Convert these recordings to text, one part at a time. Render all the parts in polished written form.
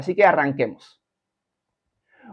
Así que arranquemos.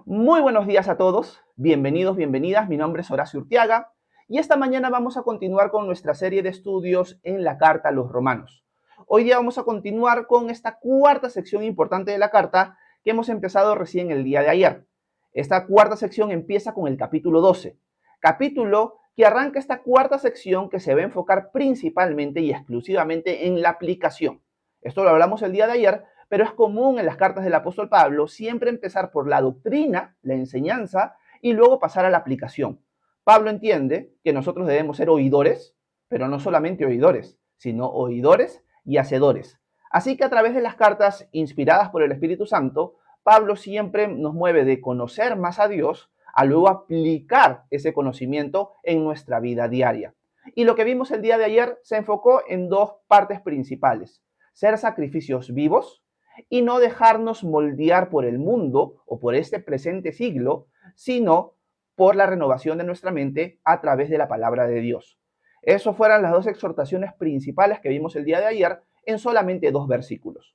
Muy buenos días a todos, bienvenidos, bienvenidas, mi nombre es Horacio Urtiaga y esta mañana vamos a continuar con nuestra serie de estudios en la carta a los romanos. Hoy día vamos a continuar con esta cuarta sección importante de la carta que hemos empezado recién el día de ayer. Esta cuarta sección empieza con el capítulo 12, capítulo que arranca esta cuarta sección que se va a enfocar principalmente y exclusivamente en la aplicación. Esto lo hablamos el día de ayer, pero es común en las cartas del apóstol Pablo siempre empezar por la doctrina, la enseñanza, y luego pasar a la aplicación. Pablo entiende que nosotros debemos ser oidores, pero no solamente oidores, sino oidores y hacedores. Así que a través de las cartas inspiradas por el Espíritu Santo, Pablo siempre nos mueve de conocer más a Dios a luego aplicar ese conocimiento en nuestra vida diaria. Y lo que vimos el día de ayer se enfocó en dos partes principales: ser sacrificios vivos y no dejarnos moldear por el mundo o por este presente siglo, sino por la renovación de nuestra mente a través de la palabra de Dios. Esas fueron las dos exhortaciones principales que vimos el día de ayer en solamente 2 versículos.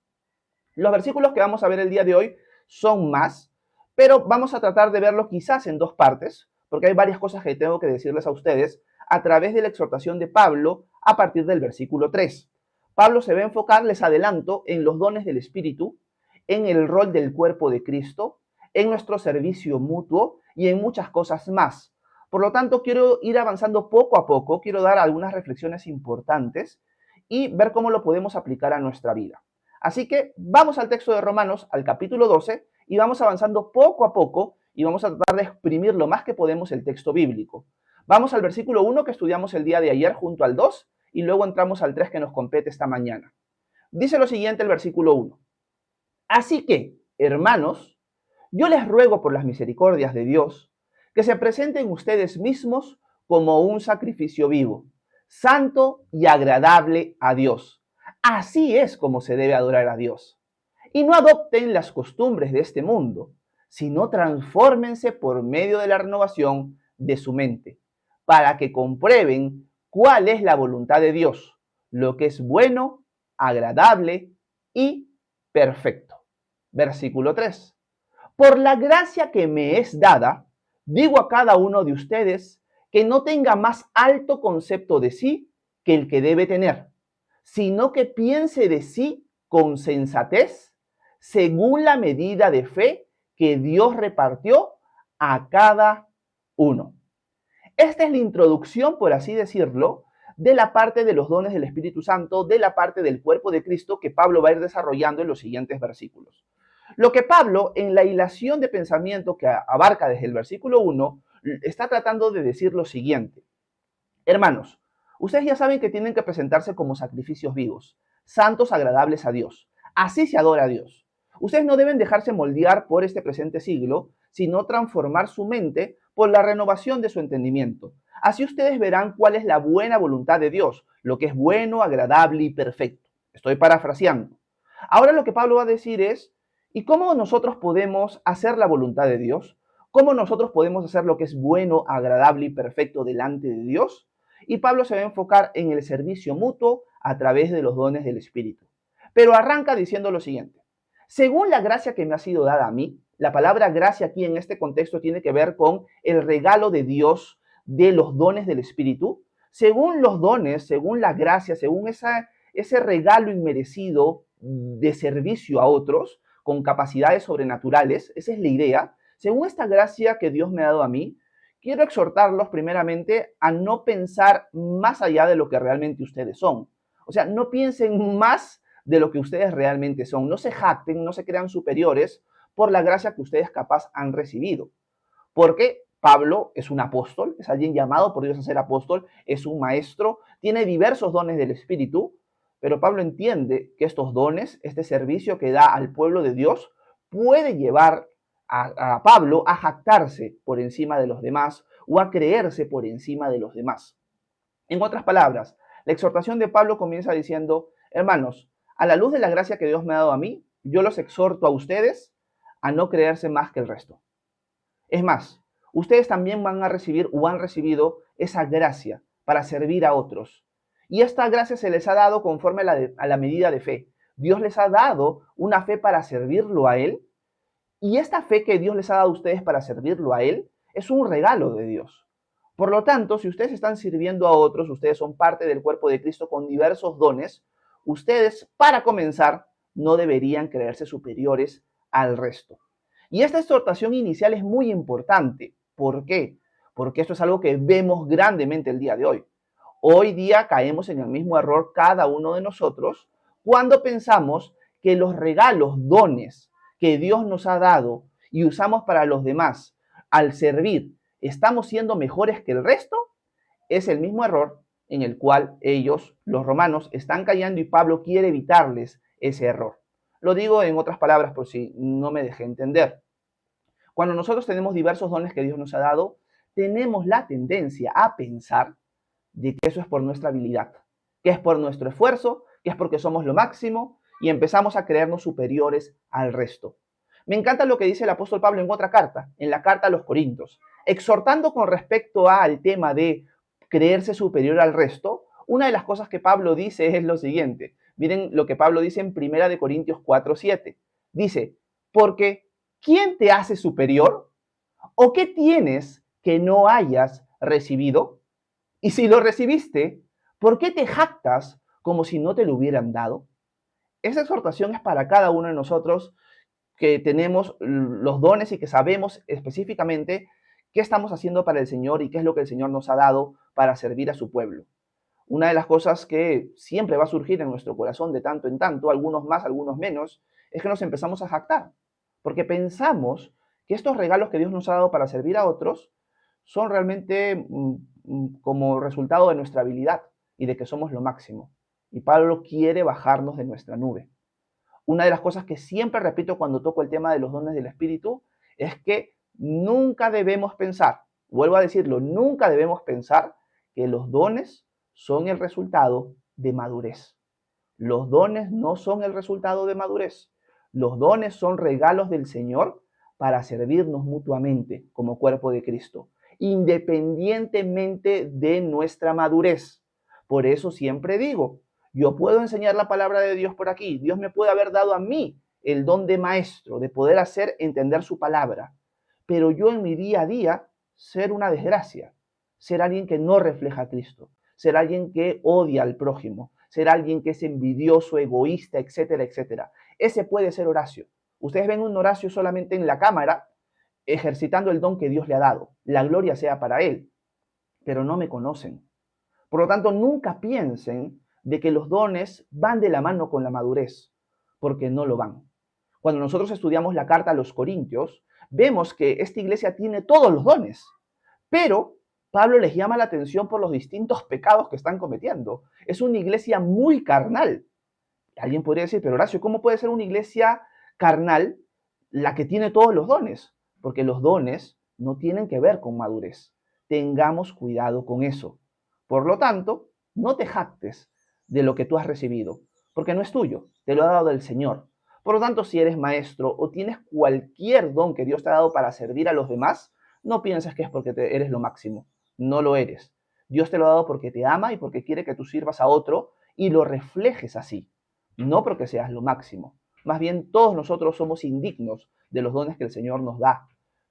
Los versículos que vamos a ver el día de hoy son más, pero vamos a tratar de verlo quizás en 2 partes, porque hay varias cosas que tengo que decirles a ustedes a través de la exhortación de Pablo a partir del versículo 3. Pablo se va a enfocar, les adelanto, en los dones del Espíritu, en el rol del cuerpo de Cristo, en nuestro servicio mutuo y en muchas cosas más. Por lo tanto, quiero ir avanzando poco a poco, quiero dar algunas reflexiones importantes y ver cómo lo podemos aplicar a nuestra vida. Así que vamos al texto de Romanos, al capítulo 12, y vamos avanzando poco a poco y vamos a tratar de exprimir lo más que podemos el texto bíblico. Vamos al versículo 1 que estudiamos el día de ayer junto al 2 y luego entramos al 3 que nos compete esta mañana. Dice lo siguiente el versículo 1. Así que, hermanos, yo les ruego por las misericordias de Dios que se presenten ustedes mismos como un sacrificio vivo, santo y agradable a Dios. Así es como se debe adorar a Dios. Y no adopten las costumbres de este mundo, sino transfórmense por medio de la renovación de su mente, para que comprueben cuál es la voluntad de Dios, lo que es bueno, agradable y perfecto. Versículo 3. Por la gracia que me es dada, digo a cada uno de ustedes que no tenga más alto concepto de sí que el que debe tener, sino que piense de sí con sensatez, según la medida de fe que Dios repartió a cada uno. Esta es la introducción, por así decirlo, de la parte de los dones del Espíritu Santo, de la parte del cuerpo de Cristo que Pablo va a ir desarrollando en los siguientes versículos. Lo que Pablo, en la hilación de pensamiento que abarca desde el versículo 1, está tratando de decir lo siguiente. Hermanos, ustedes ya saben que tienen que presentarse como sacrificios vivos, santos, agradables a Dios. Así se adora a Dios. Ustedes no deben dejarse moldear por este presente siglo, sino transformar su mente por la renovación de su entendimiento. Así ustedes verán cuál es la buena voluntad de Dios, lo que es bueno, agradable y perfecto. Estoy parafraseando. Ahora lo que Pablo va a decir es, ¿y cómo nosotros podemos hacer la voluntad de Dios? ¿Cómo nosotros podemos hacer lo que es bueno, agradable y perfecto delante de Dios? Y Pablo se va a enfocar en el servicio mutuo a través de los dones del Espíritu. Pero arranca diciendo lo siguiente. Según la gracia que me ha sido dada a mí, la palabra gracia aquí en este contexto tiene que ver con el regalo de Dios de los dones del Espíritu. Según los dones, según la gracia, según ese regalo inmerecido de servicio a otros con capacidades sobrenaturales, esa es la idea. Según esta gracia que Dios me ha dado a mí, quiero exhortarlos primeramente a no pensar más allá de lo que realmente ustedes son. O sea, no piensen más de lo que ustedes realmente son. No se jacten, no se crean superiores por la gracia que ustedes capaz han recibido. Porque Pablo es un apóstol, es alguien llamado por Dios a ser apóstol, es un maestro, tiene diversos dones del Espíritu, pero Pablo entiende que estos dones, este servicio que da al pueblo de Dios, puede llevar a Pablo a jactarse por encima de los demás o a creerse por encima de los demás. En otras palabras, la exhortación de Pablo comienza diciendo, hermanos, a la luz de la gracia que Dios me ha dado a mí, yo los exhorto a ustedes a no creerse más que el resto. Es más, ustedes también van a recibir o han recibido esa gracia para servir a otros. Y esta gracia se les ha dado conforme a la medida de fe. Dios les ha dado una fe para servirlo a Él. Y esta fe que Dios les ha dado a ustedes para servirlo a Él es un regalo de Dios. Por lo tanto, si ustedes están sirviendo a otros, ustedes son parte del cuerpo de Cristo con diversos dones, ustedes, para comenzar, no deberían creerse superiores al resto. Y esta exhortación inicial es muy importante. ¿Por qué? Porque esto es algo que vemos grandemente el día de hoy. Hoy día caemos en el mismo error cada uno de nosotros cuando pensamos que los regalos, dones que Dios nos ha dado y usamos para los demás, al servir, estamos siendo mejores que el resto. Es el mismo error en el cual ellos, los romanos, están cayendo y Pablo quiere evitarles ese error. Lo digo en otras palabras por si no me dejé entender. Cuando nosotros tenemos diversos dones que Dios nos ha dado, tenemos la tendencia a pensar de que eso es por nuestra habilidad, que es por nuestro esfuerzo, que es porque somos lo máximo y empezamos a creernos superiores al resto. Me encanta lo que dice el apóstol Pablo en otra carta, en la carta a los Corintios, exhortando con respecto al tema de creerse superior al resto. Una de las cosas que Pablo dice es lo siguiente. Miren lo que Pablo dice en 1 Corintios 4:7. Dice, porque ¿quién te hace superior? ¿O qué tienes que no hayas recibido? Y si lo recibiste, ¿por qué te jactas como si no te lo hubieran dado? Esa exhortación es para cada uno de nosotros que tenemos los dones y que sabemos específicamente qué estamos haciendo para el Señor y qué es lo que el Señor nos ha dado para servir a su pueblo. Una de las cosas que siempre va a surgir en nuestro corazón de tanto en tanto, algunos más, algunos menos, es que nos empezamos a jactar, porque pensamos que estos regalos que Dios nos ha dado para servir a otros son realmente como resultado de nuestra habilidad y de que somos lo máximo. Y Pablo quiere bajarnos de nuestra nube. Una de las cosas que siempre repito cuando toco el tema de los dones del Espíritu es que nunca debemos pensar, vuelvo a decirlo, nunca debemos pensar que los dones son el resultado de madurez. Los dones no son el resultado de madurez. Los dones son regalos del Señor para servirnos mutuamente como cuerpo de Cristo, independientemente de nuestra madurez. Por eso siempre digo, yo puedo enseñar la palabra de Dios por aquí. Dios me puede haber dado a mí el don de maestro, de poder hacer entender su palabra. Pero yo en mi día a día ser una desgracia, ser alguien que no refleja a Cristo, ser alguien que odia al prójimo, ser alguien que es envidioso, egoísta, etcétera, etcétera. Ese puede ser Horacio. Ustedes ven un Horacio solamente en la cámara, ejercitando el don que Dios le ha dado. La gloria sea para él, pero no me conocen. Por lo tanto, nunca piensen de que los dones van de la mano con la madurez, porque no lo van. Cuando nosotros estudiamos la carta a los Corintios, vemos que esta iglesia tiene todos los dones, pero Pablo les llama la atención por los distintos pecados que están cometiendo. Es una iglesia muy carnal. Alguien podría decir, pero Horacio, ¿cómo puede ser una iglesia carnal la que tiene todos los dones? Porque los dones no tienen que ver con madurez. Tengamos cuidado con eso. Por lo tanto, no te jactes de lo que tú has recibido, porque no es tuyo, te lo ha dado el Señor. Por lo tanto, si eres maestro o tienes cualquier don que Dios te ha dado para servir a los demás, no pienses que es porque eres lo máximo. No lo eres. Dios te lo ha dado porque te ama y porque quiere que tú sirvas a otro y lo reflejes así. No porque seas lo máximo. Más bien, todos nosotros somos indignos de los dones que el Señor nos da.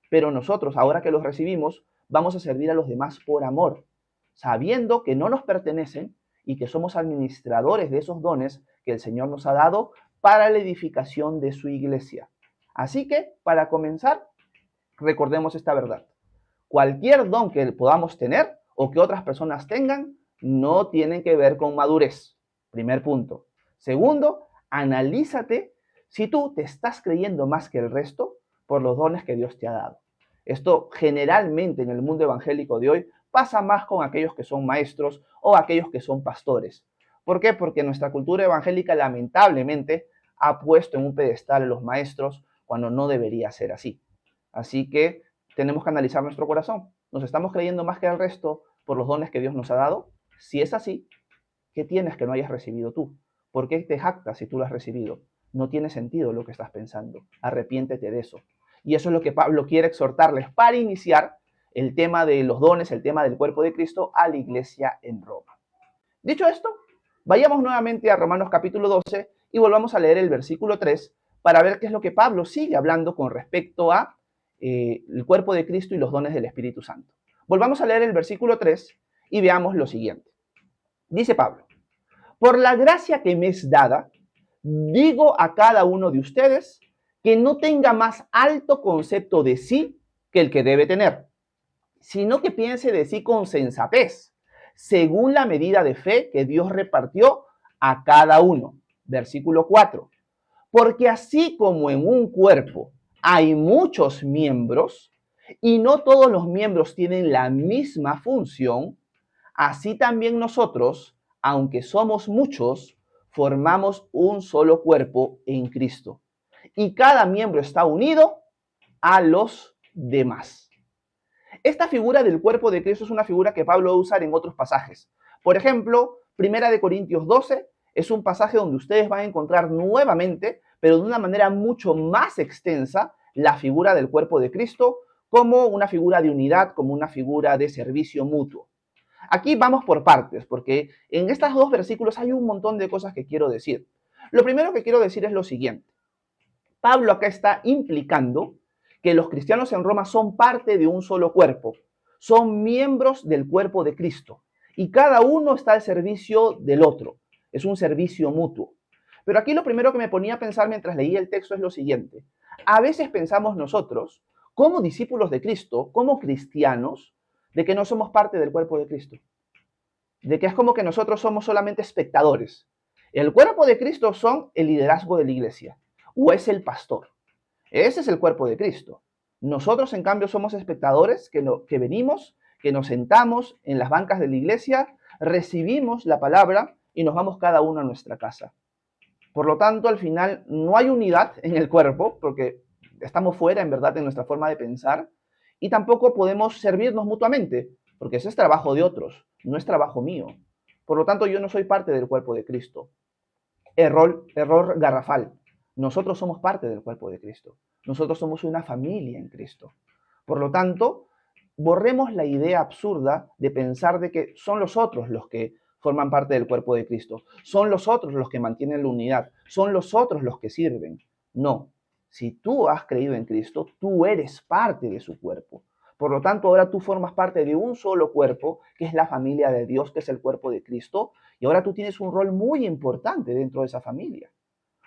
Pero nosotros, ahora que los recibimos, vamos a servir a los demás por amor, sabiendo que no nos pertenecen y que somos administradores de esos dones que el Señor nos ha dado para la edificación de su iglesia. Así que, para comenzar, recordemos esta verdad. Cualquier don que podamos tener o que otras personas tengan, no tienen que ver con madurez. Primer punto. Segundo, analízate si tú te estás creyendo más que el resto por los dones que Dios te ha dado. Esto generalmente en el mundo evangélico de hoy pasa más con aquellos que son maestros o aquellos que son pastores. ¿Por qué? Porque nuestra cultura evangélica lamentablemente ha puesto en un pedestal a los maestros cuando no debería ser así. Así que tenemos que analizar nuestro corazón. ¿Nos estamos creyendo más que el resto por los dones que Dios nos ha dado? Si es así, ¿qué tienes que no hayas recibido tú? ¿Por qué te jactas si tú lo has recibido? No tiene sentido lo que estás pensando. Arrepiéntete de eso. Y eso es lo que Pablo quiere exhortarles para iniciar el tema de los dones, el tema del cuerpo de Cristo a la iglesia en Roma. Dicho esto, vayamos nuevamente a Romanos capítulo 12 y volvamos a leer el versículo 3 para ver qué es lo que Pablo sigue hablando con respecto a el cuerpo de Cristo y los dones del Espíritu Santo. Volvamos a leer el versículo 3 y veamos lo siguiente. Dice Pablo: por la gracia que me es dada, digo a cada uno de ustedes que no tenga más alto concepto de sí que el que debe tener, sino que piense de sí con sensatez, según la medida de fe que Dios repartió a cada uno. Versículo 4. Porque así como en un cuerpo hay muchos miembros y no todos los miembros tienen la misma función, así también nosotros, aunque somos muchos, formamos un solo cuerpo en Cristo. Y cada miembro está unido a los demás. Esta figura del cuerpo de Cristo es una figura que Pablo va a usar en otros pasajes. Por ejemplo, 1 Corintios 12 es un pasaje donde ustedes van a encontrar nuevamente, pero de una manera mucho más extensa, la figura del cuerpo de Cristo como una figura de unidad, como una figura de servicio mutuo. Aquí vamos por partes, porque en estos dos versículos hay un montón de cosas que quiero decir. Lo primero que quiero decir es lo siguiente. Pablo acá está implicando que los cristianos en Roma son parte de un solo cuerpo, son miembros del cuerpo de Cristo y cada uno está al servicio del otro. Es un servicio mutuo. Pero aquí lo primero que me ponía a pensar mientras leía el texto es lo siguiente. A veces pensamos nosotros, como discípulos de Cristo, como cristianos, de que no somos parte del cuerpo de Cristo. De que es como que nosotros somos solamente espectadores. El cuerpo de Cristo son el liderazgo de la iglesia o es el pastor. Ese es el cuerpo de Cristo. Nosotros, en cambio, somos espectadores que venimos, que nos sentamos en las bancas de la iglesia, recibimos la palabra y nos vamos cada uno a nuestra casa. Por lo tanto, al final no hay unidad en el cuerpo, porque estamos fuera, en verdad, de nuestra forma de pensar, y tampoco podemos servirnos mutuamente, porque ese es trabajo de otros, no es trabajo mío. Por lo tanto, yo no soy parte del cuerpo de Cristo. Error garrafal. Nosotros somos parte del cuerpo de Cristo. Nosotros somos una familia en Cristo. Por lo tanto, borremos la idea absurda de pensar de que son los otros los que forman parte del cuerpo de Cristo. Son los otros los que mantienen la unidad. Son los otros los que sirven. No. Si tú has creído en Cristo, tú eres parte de su cuerpo. Por lo tanto, ahora tú formas parte de un solo cuerpo, que es la familia de Dios, que es el cuerpo de Cristo. Y ahora tú tienes un rol muy importante dentro de esa familia.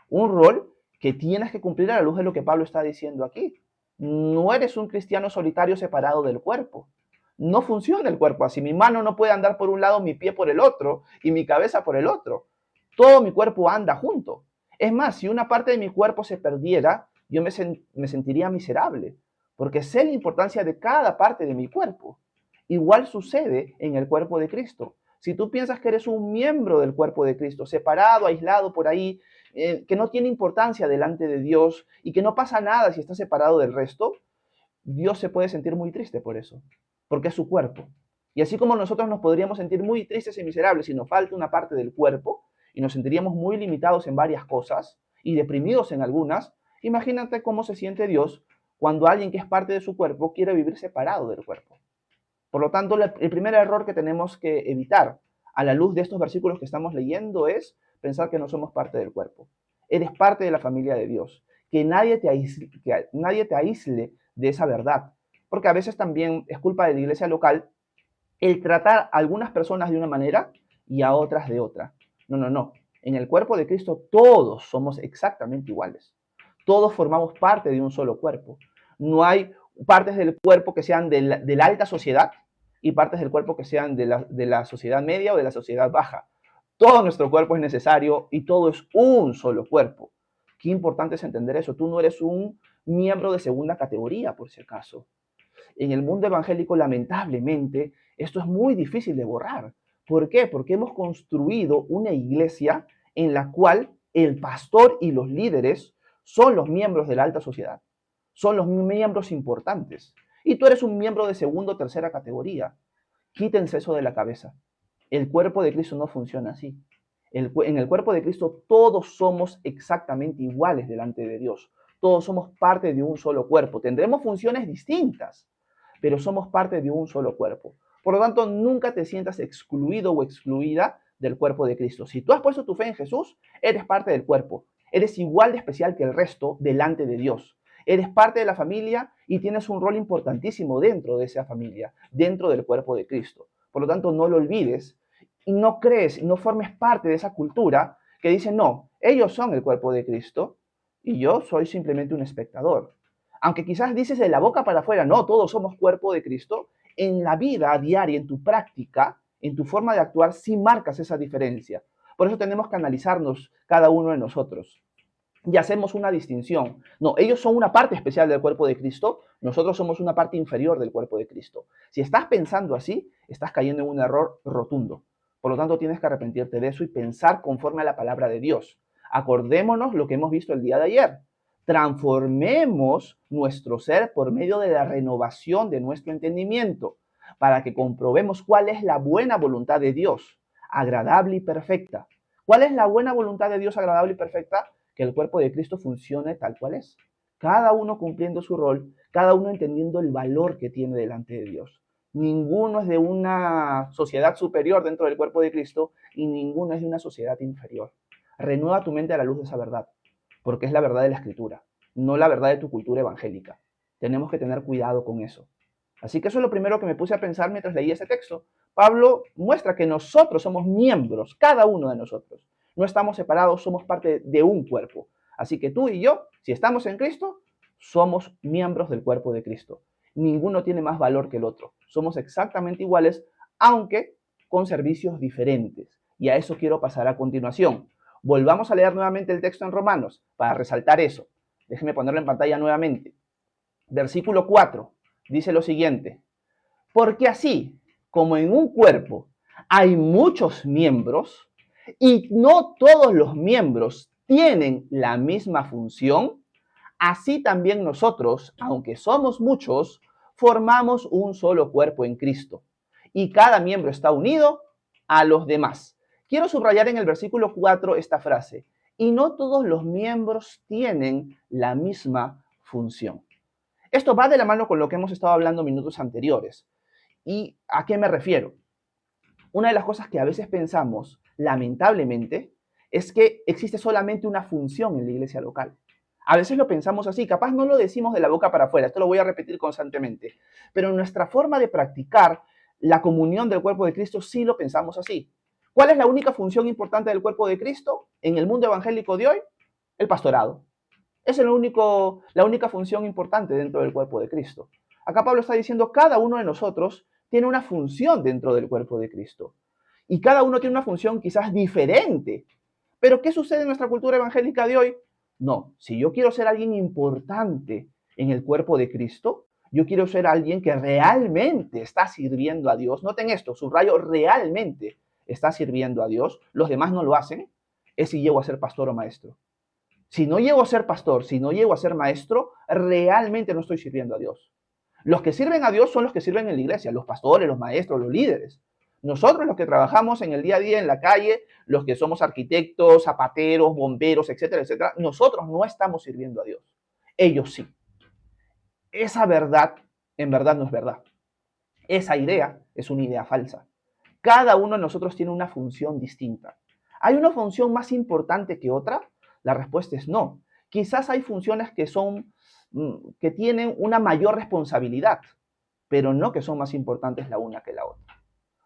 Un rol que tienes que cumplir a la luz de lo que Pablo está diciendo aquí. No eres un cristiano solitario separado del cuerpo. No funciona el cuerpo así. Mi mano no puede andar por un lado, mi pie por el otro y mi cabeza por el otro. Todo mi cuerpo anda junto. Es más, si una parte de mi cuerpo se perdiera, yo me sentiría miserable, porque sé la importancia de cada parte de mi cuerpo. Igual sucede en el cuerpo de Cristo. Si tú piensas que eres un miembro del cuerpo de Cristo, separado, aislado por ahí, que no tiene importancia delante de Dios y que no pasa nada si estás separado del resto, Dios se puede sentir muy triste por eso, porque es su cuerpo. Y así como nosotros nos podríamos sentir muy tristes y miserables si nos falta una parte del cuerpo y nos sentiríamos muy limitados en varias cosas y deprimidos en algunas, imagínate cómo se siente Dios cuando alguien que es parte de su cuerpo quiere vivir separado del cuerpo. Por lo tanto, el primer error que tenemos que evitar a la luz de estos versículos que estamos leyendo es pensar que no somos parte del cuerpo. Eres parte de la familia de Dios. Que nadie te aísle de esa verdad. Porque a veces también es culpa de la iglesia local el tratar a algunas personas de una manera y a otras de otra. No. En el cuerpo de Cristo todos somos exactamente iguales. Todos formamos parte de un solo cuerpo. No hay partes del cuerpo que sean de la alta sociedad y partes del cuerpo que sean de la sociedad media o de la sociedad baja. Todo nuestro cuerpo es necesario y todo es un solo cuerpo. Qué importante es entender eso. Tú no eres un miembro de segunda categoría, por si acaso. En el mundo evangélico, lamentablemente, esto es muy difícil de borrar. ¿Por qué? Porque hemos construido una iglesia en la cual el pastor y los líderes son los miembros de la alta sociedad. Son los miembros importantes. Y tú eres un miembro de segunda o tercera categoría. Quítense eso de la cabeza. El cuerpo de Cristo no funciona así. En el cuerpo de Cristo todos somos exactamente iguales delante de Dios. Todos somos parte de un solo cuerpo. Tendremos funciones distintas, pero somos parte de un solo cuerpo. Por lo tanto, nunca te sientas excluido o excluida del cuerpo de Cristo. Si tú has puesto tu fe en Jesús, eres parte del cuerpo. Eres igual de especial que el resto delante de Dios. Eres parte de la familia y tienes un rol importantísimo dentro de esa familia, dentro del cuerpo de Cristo. Por lo tanto, no lo olvides y no crees, no formes parte de esa cultura que dice, no, ellos son el cuerpo de Cristo y yo soy simplemente un espectador. Aunque quizás dices de la boca para afuera, no, todos somos cuerpo de Cristo, en la vida diaria, en tu práctica, en tu forma de actuar, sí marcas esa diferencia. Por eso tenemos que analizarnos cada uno de nosotros y hacemos una distinción. No, ellos son una parte especial del cuerpo de Cristo, nosotros somos una parte inferior del cuerpo de Cristo. Si estás pensando así, estás cayendo en un error rotundo. Por lo tanto, tienes que arrepentirte de eso y pensar conforme a la palabra de Dios. Acordémonos lo que hemos visto el día de ayer. Transformemos nuestro ser por medio de la renovación de nuestro entendimiento, para que comprobemos cuál es la buena voluntad de Dios, agradable y perfecta. ¿Cuál es la buena voluntad de Dios agradable y perfecta? Que el cuerpo de Cristo funcione tal cual es. Cada uno cumpliendo su rol, cada uno entendiendo el valor que tiene delante de Dios. Ninguno es de una sociedad superior dentro del cuerpo de Cristo y ninguno es de una sociedad inferior. Renueva tu mente a la luz de esa verdad, porque es la verdad de la Escritura, no la verdad de tu cultura evangélica. Tenemos que tener cuidado con eso. Así que eso es lo primero que me puse a pensar mientras leía ese texto. Pablo muestra que nosotros somos miembros, cada uno de nosotros. No estamos separados, somos parte de un cuerpo. Así que tú y yo, si estamos en Cristo, somos miembros del cuerpo de Cristo. Ninguno tiene más valor que el otro. Somos exactamente iguales, aunque con servicios diferentes. Y a eso quiero pasar a continuación. Volvamos a leer nuevamente el texto en Romanos para resaltar eso. Déjenme ponerlo en pantalla nuevamente. Versículo 4 dice lo siguiente: porque así como en un cuerpo hay muchos miembros y no todos los miembros tienen la misma función, así también nosotros, aunque somos muchos, formamos un solo cuerpo en Cristo y cada miembro está unido a los demás. Quiero subrayar en el versículo 4 esta frase: y no todos los miembros tienen la misma función. Esto va de la mano con lo que hemos estado hablando minutos anteriores. ¿Y a qué me refiero? Una de las cosas que a veces pensamos, lamentablemente, es que existe solamente una función en la iglesia local. A veces lo pensamos así, capaz no lo decimos de la boca para afuera, esto lo voy a repetir constantemente, pero en nuestra forma de practicar la comunión del cuerpo de Cristo sí lo pensamos así. ¿Cuál es la única función importante del cuerpo de Cristo en el mundo evangélico de hoy? El pastorado. Esa es la única función importante dentro del cuerpo de Cristo. Acá Pablo está diciendo, cada uno de nosotros tiene una función dentro del cuerpo de Cristo. Y cada uno tiene una función quizás diferente. Pero ¿qué sucede en nuestra cultura evangélica de hoy? No, si yo quiero ser alguien importante en el cuerpo de Cristo, yo quiero ser alguien que realmente está sirviendo a Dios. Noten esto, subrayo, realmente está sirviendo a Dios. Los demás no lo hacen. Es si llego a ser pastor o maestro. Si no llego a ser pastor, si no llego a ser maestro, realmente no estoy sirviendo a Dios. Los que sirven a Dios son los que sirven en la iglesia, los pastores, los maestros, los líderes. Nosotros los que trabajamos en el día a día en la calle, los que somos arquitectos, zapateros, bomberos, etcétera, etcétera, nosotros no estamos sirviendo a Dios. Ellos sí. Esa verdad, en verdad no es verdad. Esa idea es una idea falsa. Cada uno de nosotros tiene una función distinta. ¿Hay una función más importante que otra? La respuesta es no. Quizás hay funciones que tienen una mayor responsabilidad, pero no que son más importantes la una que la otra.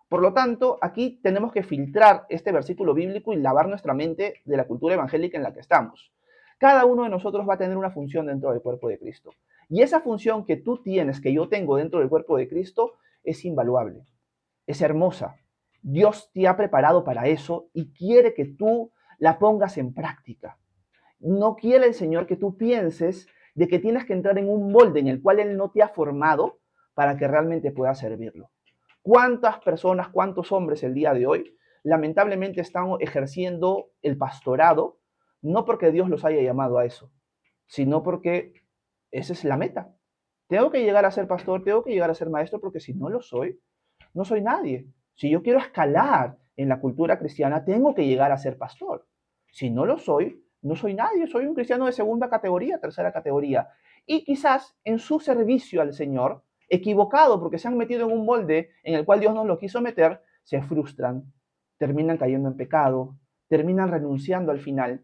Por lo tanto, aquí tenemos que filtrar este versículo bíblico y lavar nuestra mente de la cultura evangélica en la que estamos. Cada uno de nosotros va a tener una función dentro del cuerpo de Cristo. Y esa función que tú tienes, que yo tengo dentro del cuerpo de Cristo, es invaluable, es hermosa. Dios te ha preparado para eso y quiere que tú la pongas en práctica. No quiere el Señor que tú pienses de que tienes que entrar en un molde en el cual Él no te ha formado para que realmente puedas servirlo. ¿Cuántas personas, cuántos hombres el día de hoy lamentablemente están ejerciendo el pastorado no porque Dios los haya llamado a eso, sino porque esa es la meta? Tengo que llegar a ser pastor, tengo que llegar a ser maestro, porque si no lo soy, no soy nadie. Si yo quiero escalar en la cultura cristiana, tengo que llegar a ser pastor. Si no lo soy, no soy nadie, soy un cristiano de segunda categoría, tercera categoría. Y quizás en su servicio al Señor, equivocado porque se han metido en un molde en el cual Dios no los quiso meter, se frustran, terminan cayendo en pecado, terminan renunciando al final,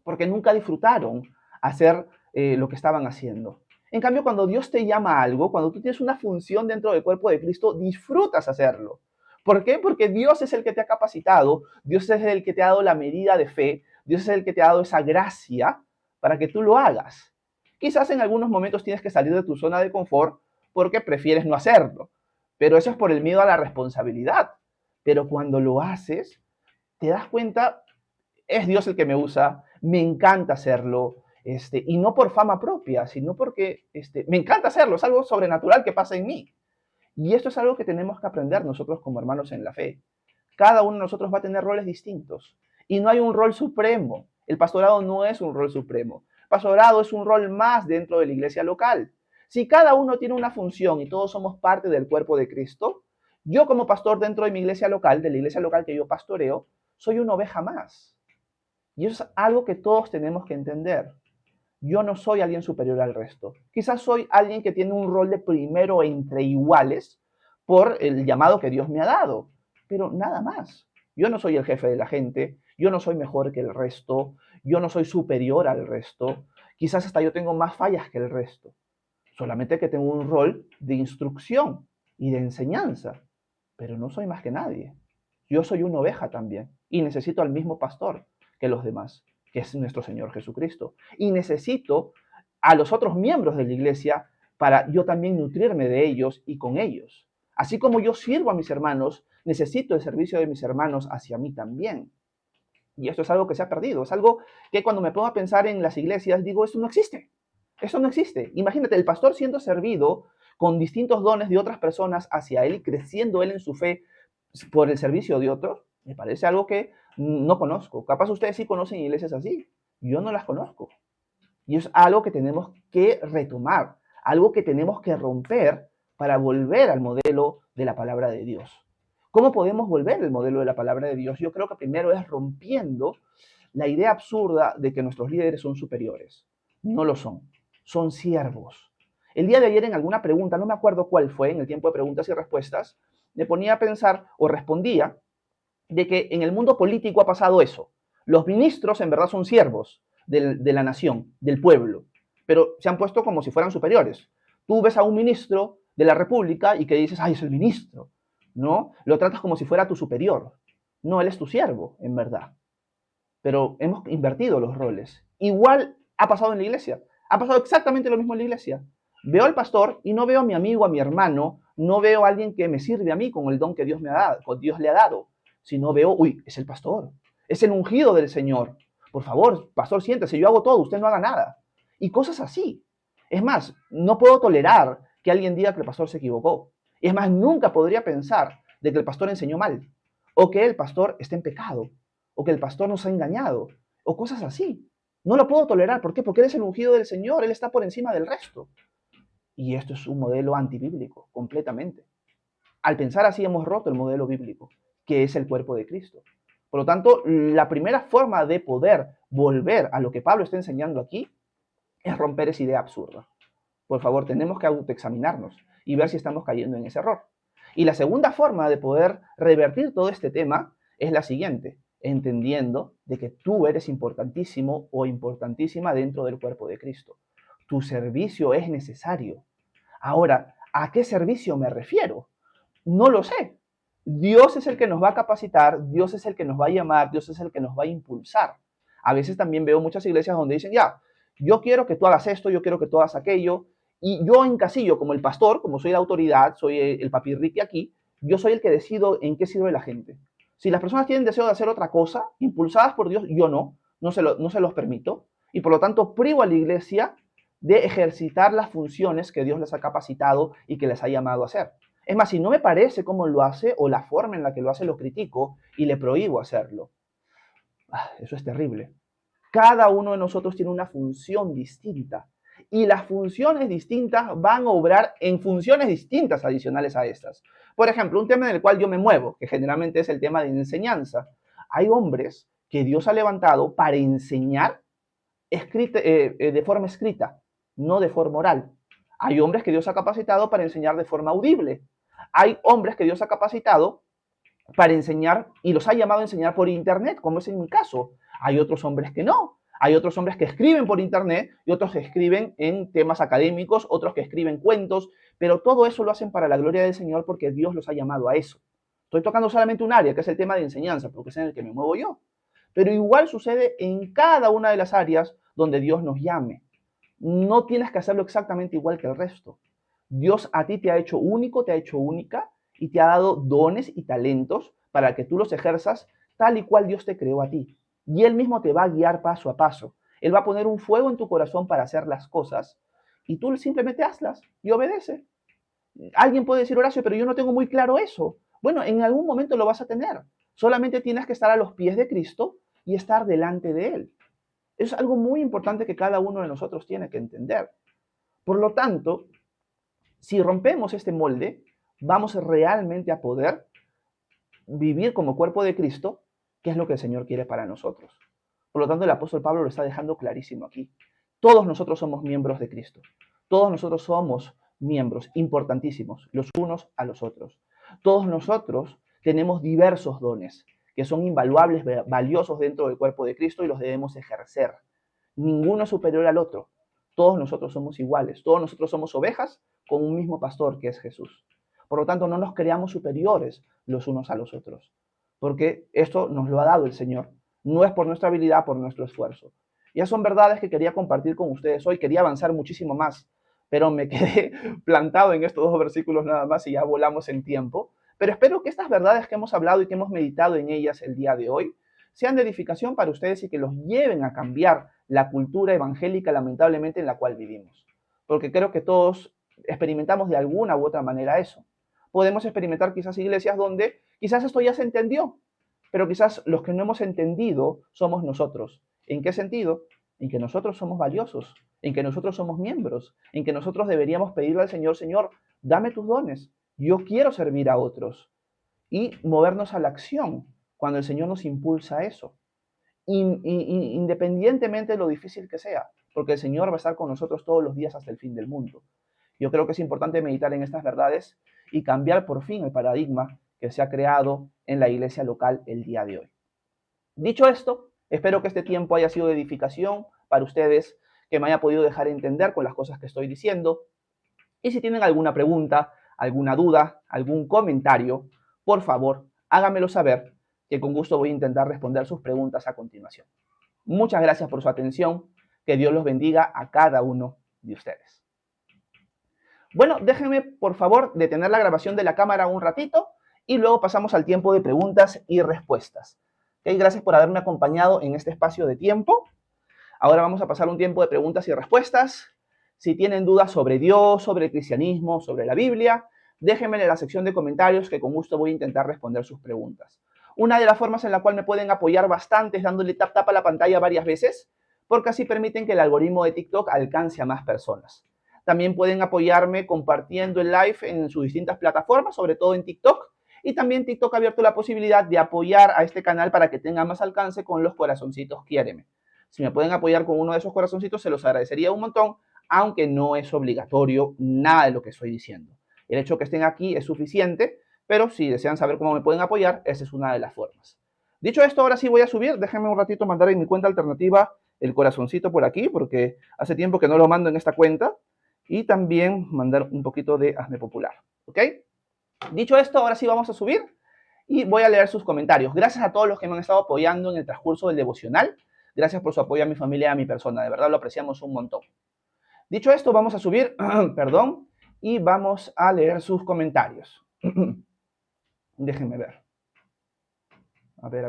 porque nunca disfrutaron hacer lo que estaban haciendo. En cambio, cuando Dios te llama a algo, cuando tú tienes una función dentro del cuerpo de Cristo, disfrutas hacerlo. ¿Por qué? Porque Dios es el que te ha capacitado, Dios es el que te ha dado la medida de fe, Dios es el que te ha dado esa gracia para que tú lo hagas. Quizás en algunos momentos tienes que salir de tu zona de confort porque prefieres no hacerlo, pero eso es por el miedo a la responsabilidad. Pero cuando lo haces, te das cuenta, es Dios el que me usa, me encanta hacerlo, y no por fama propia, sino porque me encanta hacerlo, es algo sobrenatural que pasa en mí. Y esto es algo que tenemos que aprender nosotros como hermanos en la fe. Cada uno de nosotros va a tener roles distintos y no hay un rol supremo. El pastorado no es un rol supremo. El pastorado es un rol más dentro de la iglesia local. Si cada uno tiene una función y todos somos parte del cuerpo de Cristo, yo como pastor dentro de mi iglesia local, de la iglesia local que yo pastoreo, soy una oveja más. Y eso es algo que todos tenemos que entender. Yo no soy alguien superior al resto. Quizás soy alguien que tiene un rol de primero entre iguales por el llamado que Dios me ha dado, pero nada más. Yo no soy el jefe de la gente, yo no soy mejor que el resto, yo no soy superior al resto, quizás hasta yo tengo más fallas que el resto. Solamente que tengo un rol de instrucción y de enseñanza, pero no soy más que nadie. Yo soy una oveja también y necesito al mismo pastor que los demás, que es nuestro Señor Jesucristo. Y necesito a los otros miembros de la iglesia para yo también nutrirme de ellos y con ellos. Así como yo sirvo a mis hermanos, necesito el servicio de mis hermanos hacia mí también. Y esto es algo que se ha perdido. Es algo que cuando me pongo a pensar en las iglesias, digo, esto no existe. Eso no existe. Imagínate, el pastor siendo servido con distintos dones de otras personas hacia él y creciendo él en su fe por el servicio de otros, me parece algo que no conozco. Capaz ustedes sí conocen iglesias así. Yo no las conozco. Y es algo que tenemos que retomar, algo que tenemos que romper para volver al modelo de la palabra de Dios. ¿Cómo podemos volver al modelo de la palabra de Dios? Yo creo que primero es rompiendo la idea absurda de que nuestros líderes son superiores. No lo son. Son siervos. El día de ayer en alguna pregunta, no me acuerdo cuál fue, en el tiempo de preguntas y respuestas, me ponía a pensar o respondía de que en el mundo político ha pasado eso. Los ministros en verdad son siervos de la nación, del pueblo, pero se han puesto como si fueran superiores. Tú ves a un ministro de la República y que dices, ay, es el ministro, ¿no? Lo tratas como si fuera tu superior. No, él es tu siervo, en verdad. Pero hemos invertido los roles. Igual ha pasado en la iglesia. Ha pasado exactamente lo mismo en la iglesia. Veo al pastor y no veo a mi amigo, a mi hermano, no veo a alguien que me sirve a mí con el don que Dios me ha dado, que Dios le ha dado, sino veo, uy, es el pastor, es el ungido del Señor. Por favor, pastor, siéntese, yo hago todo, usted no haga nada. Y cosas así. Es más, no puedo tolerar que alguien diga que el pastor se equivocó. Es más, nunca podría pensar de que el pastor enseñó mal, o que el pastor está en pecado, o que el pastor nos ha engañado, o cosas así. No lo puedo tolerar. ¿Por qué? Porque él es el ungido del Señor, él está por encima del resto. Y esto es un modelo antibíblico, completamente. Al pensar así hemos roto el modelo bíblico, que es el cuerpo de Cristo. Por lo tanto, la primera forma de poder volver a lo que Pablo está enseñando aquí es romper esa idea absurda. Por favor, tenemos que autoexaminarnos y ver si estamos cayendo en ese error. Y la segunda forma de poder revertir todo este tema es la siguiente, entendiendo de que tú eres importantísimo o importantísima dentro del cuerpo de Cristo. Tu servicio es necesario. Ahora, ¿a qué servicio me refiero? No lo sé. Dios es el que nos va a capacitar, Dios es el que nos va a llamar, Dios es el que nos va a impulsar. A veces también veo muchas iglesias donde dicen, ya, yo quiero que tú hagas esto, yo quiero que tú hagas aquello, y yo encasillo como el pastor, como soy la autoridad, soy el papirriqui aquí, yo soy el que decido en qué sirve la gente. Si las personas tienen deseo de hacer otra cosa, impulsadas por Dios, yo no se los permito, y por lo tanto privo a la iglesia de ejercitar las funciones que Dios les ha capacitado y que les ha llamado a hacer. Es más, si no me parece cómo lo hace o la forma en la que lo hace, lo critico y le prohíbo hacerlo. Eso es terrible. Cada uno de nosotros tiene una función distinta y las funciones distintas van a obrar en funciones distintas adicionales a estas. Por ejemplo, un tema en el cual yo me muevo, que generalmente es el tema de enseñanza. Hay hombres que Dios ha levantado para enseñar de forma escrita, no de forma oral. Hay hombres que Dios ha capacitado para enseñar de forma audible. Hay hombres que Dios ha capacitado para enseñar y los ha llamado a enseñar por internet, como es en mi caso. Hay otros hombres que no. Hay otros hombres que escriben por internet y otros que escriben en temas académicos, otros que escriben cuentos, pero todo eso lo hacen para la gloria del Señor porque Dios los ha llamado a eso. Estoy tocando solamente un área, que es el tema de enseñanza, porque es en el que me muevo yo. Pero igual sucede en cada una de las áreas donde Dios nos llame. No tienes que hacerlo exactamente igual que el resto. Dios a ti te ha hecho único, te ha hecho única y te ha dado dones y talentos para que tú los ejerzas tal y cual Dios te creó a ti. Y Él mismo te va a guiar paso a paso. Él va a poner un fuego en tu corazón para hacer las cosas y tú simplemente hazlas y obedece. Alguien puede decir, Horacio, pero yo no tengo muy claro eso. Bueno, en algún momento lo vas a tener. Solamente tienes que estar a los pies de Cristo y estar delante de Él. Es algo muy importante que cada uno de nosotros tiene que entender. Por lo tanto, si rompemos este molde, vamos realmente a poder vivir como cuerpo de Cristo, que es lo que el Señor quiere para nosotros. Por lo tanto, el apóstol Pablo lo está dejando clarísimo aquí. Todos nosotros somos miembros de Cristo. Todos nosotros somos miembros importantísimos, los unos a los otros. Todos nosotros tenemos diversos dones que son invaluables, valiosos dentro del cuerpo de Cristo y los debemos ejercer. Ninguno es superior al otro. Todos nosotros somos iguales. Todos nosotros somos ovejas con un mismo pastor que es Jesús. Por lo tanto, no nos creamos superiores los unos a los otros, porque esto nos lo ha dado el Señor. No es por nuestra habilidad, por nuestro esfuerzo. Ya son verdades que quería compartir con ustedes hoy. Quería avanzar muchísimo más, pero me quedé plantado en estos 2 versículos nada más y ya volamos en tiempo. Pero espero que estas verdades que hemos hablado y que hemos meditado en ellas el día de hoy sean de edificación para ustedes y que los lleven a cambiar la cultura evangélica, lamentablemente, en la cual vivimos. Porque creo que todos experimentamos de alguna u otra manera eso. Podemos experimentar quizás iglesias donde quizás esto ya se entendió, pero quizás los que no hemos entendido somos nosotros. ¿En qué sentido? En que nosotros somos valiosos, en que nosotros somos miembros, en que nosotros deberíamos pedirle al Señor, Señor, dame tus dones, yo quiero servir a otros y movernos a la acción cuando el Señor nos impulsa a eso, independientemente de lo difícil que sea, porque el Señor va a estar con nosotros todos los días hasta el fin del mundo. Yo creo que es importante meditar en estas verdades y cambiar por fin el paradigma que se ha creado en la iglesia local el día de hoy. Dicho esto, espero que este tiempo haya sido de edificación para ustedes, que me haya podido dejar entender con las cosas que estoy diciendo. Y si tienen alguna pregunta, alguna duda, algún comentario, por favor, háganmelo saber, que con gusto voy a intentar responder sus preguntas a continuación. Muchas gracias por su atención. Que Dios los bendiga a cada uno de ustedes. Bueno, déjenme, por favor, detener la grabación de la cámara un ratito y luego pasamos al tiempo de preguntas y respuestas. ¿Okay? Gracias por haberme acompañado en este espacio de tiempo. Ahora vamos a pasar un tiempo de preguntas y respuestas. Si tienen dudas sobre Dios, sobre el cristianismo, sobre la Biblia, déjenme en la sección de comentarios que con gusto voy a intentar responder sus preguntas. Una de las formas en la cual me pueden apoyar bastante es dándole tap a la pantalla varias veces, porque así permiten que el algoritmo de TikTok alcance a más personas. También pueden apoyarme compartiendo el live en sus distintas plataformas, sobre todo en TikTok. Y también TikTok ha abierto la posibilidad de apoyar a este canal para que tenga más alcance con los corazoncitos quiéreme. Si me pueden apoyar con uno de esos corazoncitos, se los agradecería un montón, aunque no es obligatorio nada de lo que estoy diciendo. El hecho de que estén aquí es suficiente, pero si desean saber cómo me pueden apoyar, esa es una de las formas. Dicho esto, ahora sí voy a subir. Déjenme un ratito mandar en mi cuenta alternativa el corazoncito por aquí, porque hace tiempo que no lo mando en esta cuenta. Y también mandar un poquito de Hazme Popular, ¿ok? Dicho esto, ahora sí vamos a subir y voy a leer sus comentarios. Gracias a todos los que me han estado apoyando en el transcurso del devocional. Gracias por su apoyo a mi familia y a mi persona. De verdad lo apreciamos un montón. Dicho esto, vamos a subir, perdón, y vamos a leer sus comentarios. Déjenme ver. A ver.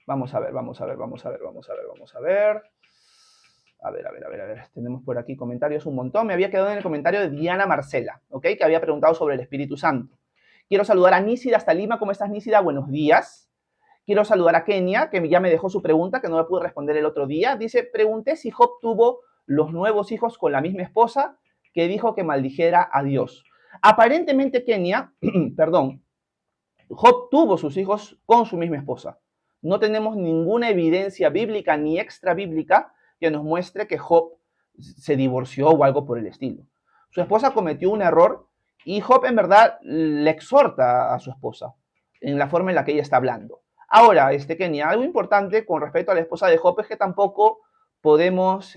Vamos a ver. A ver. Tenemos por aquí comentarios un montón. Me había quedado en el comentario de Diana Marcela, ¿ok? Que había preguntado sobre el Espíritu Santo. Quiero saludar a Nísida hasta Lima. ¿Cómo estás, Nísida? Buenos días. Quiero saludar a Kenia, que ya me dejó su pregunta, que no me pude responder el otro día. Dice, pregunté si Job tuvo los nuevos hijos con la misma esposa que dijo que maldijera a Dios. Aparentemente, Kenia, perdón, Job tuvo sus hijos con su misma esposa. No tenemos ninguna evidencia bíblica ni extra bíblica que nos muestre que Job se divorció o algo por el estilo. Su esposa cometió un error Y Job en verdad le exhorta a su esposa en la forma en la que ella está hablando. Ahora, Kenia, algo importante con respecto a la esposa de Job es que tampoco podemos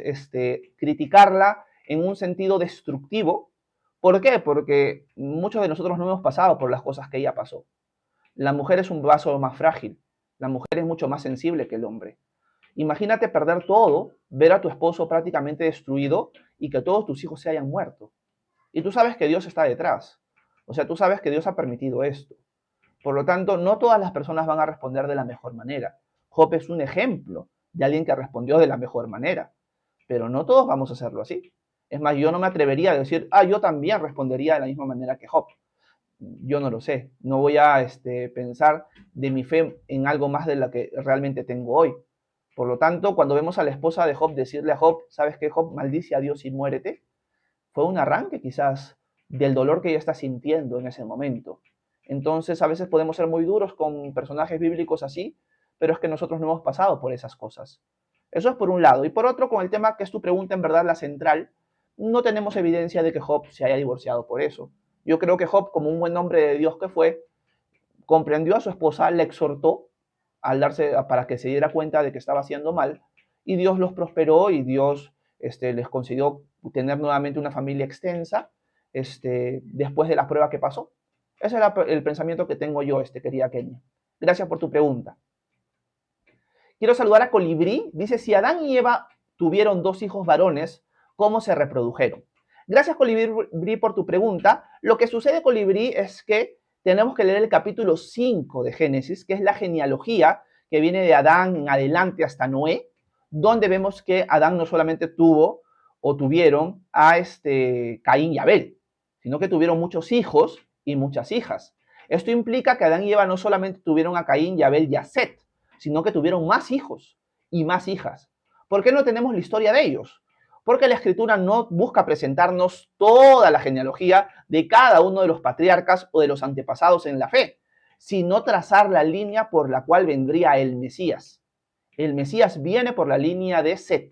criticarla en un sentido destructivo. ¿Por qué? Porque muchos de nosotros no hemos pasado por las cosas que ella pasó. La mujer es un vaso más frágil, la mujer es mucho más sensible que el hombre. Imagínate perder todo, ver a tu esposo prácticamente destruido y que todos tus hijos se hayan muerto. Y tú sabes que Dios está detrás. O sea, tú sabes que Dios ha permitido esto. Por lo tanto, no todas las personas van a responder de la mejor manera. Job es un ejemplo de alguien que respondió de la mejor manera. Pero no todos vamos a hacerlo así. Es más, yo no me atrevería a decir, yo también respondería de la misma manera que Job. Yo no lo sé. No voy a pensar de mi fe en algo más de lo que realmente tengo hoy. Por lo tanto, cuando vemos a la esposa de Job decirle a Job, ¿sabes qué, Job? Maldice a Dios y muérete. Fue un arranque quizás del dolor que ella está sintiendo en ese momento. Entonces, a veces podemos ser muy duros con personajes bíblicos así, pero es que nosotros no hemos pasado por esas cosas. Eso es por un lado. Y por otro, con el tema que es tu pregunta, en verdad, la central, no tenemos evidencia de que Job se haya divorciado por eso. Yo creo que Job, como un buen hombre de Dios que fue, comprendió a su esposa, le exhortó para que se diera cuenta de que estaba haciendo mal, y Dios los prosperó y Dios les consiguió tener nuevamente una familia extensa después de la prueba que pasó. Ese era el pensamiento que tengo yo, querida Kenia. Gracias por tu pregunta. Quiero saludar a Colibrí. Dice, si Adán y Eva tuvieron 2 hijos varones, ¿cómo se reprodujeron? Gracias, Colibrí, por tu pregunta. Lo que sucede, Colibrí, es que tenemos que leer el capítulo 5 de Génesis, que es la genealogía que viene de Adán en adelante hasta Noé, donde vemos que Adán no solamente tuvo o tuvieron a Caín y Abel, sino que tuvieron muchos hijos y muchas hijas. Esto implica que Adán y Eva no solamente tuvieron a Caín y Abel y a Set, sino que tuvieron más hijos y más hijas. ¿Por qué no tenemos la historia de ellos? Porque la Escritura no busca presentarnos toda la genealogía de cada uno de los patriarcas o de los antepasados en la fe, sino trazar la línea por la cual vendría el Mesías. El Mesías viene por la línea de Set.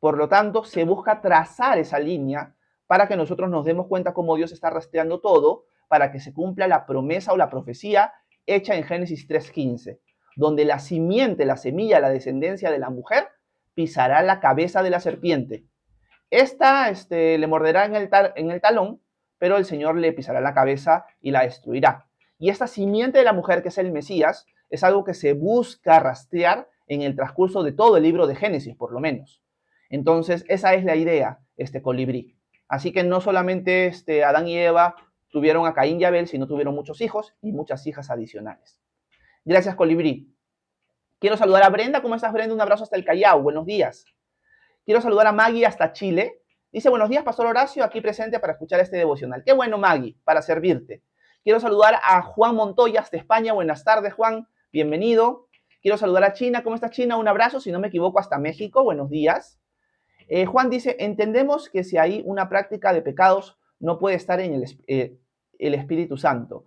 Por lo tanto, se busca trazar esa línea para que nosotros nos demos cuenta cómo Dios está rastreando todo para que se cumpla la promesa o la profecía hecha en Génesis 3:15, donde la simiente, la semilla, la descendencia de la mujer pisará la cabeza de la serpiente. Esta le morderá en el talón, pero el Señor le pisará la cabeza y la destruirá. Y esta simiente de la mujer, que es el Mesías, es algo que se busca rastrear en el transcurso de todo el libro de Génesis, por lo menos. Entonces, esa es la idea, Colibrí. Así que no solamente Adán y Eva tuvieron a Caín y Abel, sino tuvieron muchos hijos y muchas hijas adicionales. Gracias, Colibrí. Quiero saludar a Brenda. ¿Cómo estás, Brenda? Un abrazo hasta el Callao. Buenos días. Quiero saludar a Maggie hasta Chile. Dice, buenos días, Pastor Horacio, aquí presente para escuchar este devocional. Qué bueno, Maggie, para servirte. Quiero saludar a Juan Montoya hasta España. Buenas tardes, Juan. Bienvenido. Quiero saludar a China. ¿Cómo está, China? Un abrazo, si no me equivoco, hasta México. Buenos días. Juan dice, entendemos que si hay una práctica de pecados, no puede estar en el Espíritu Santo.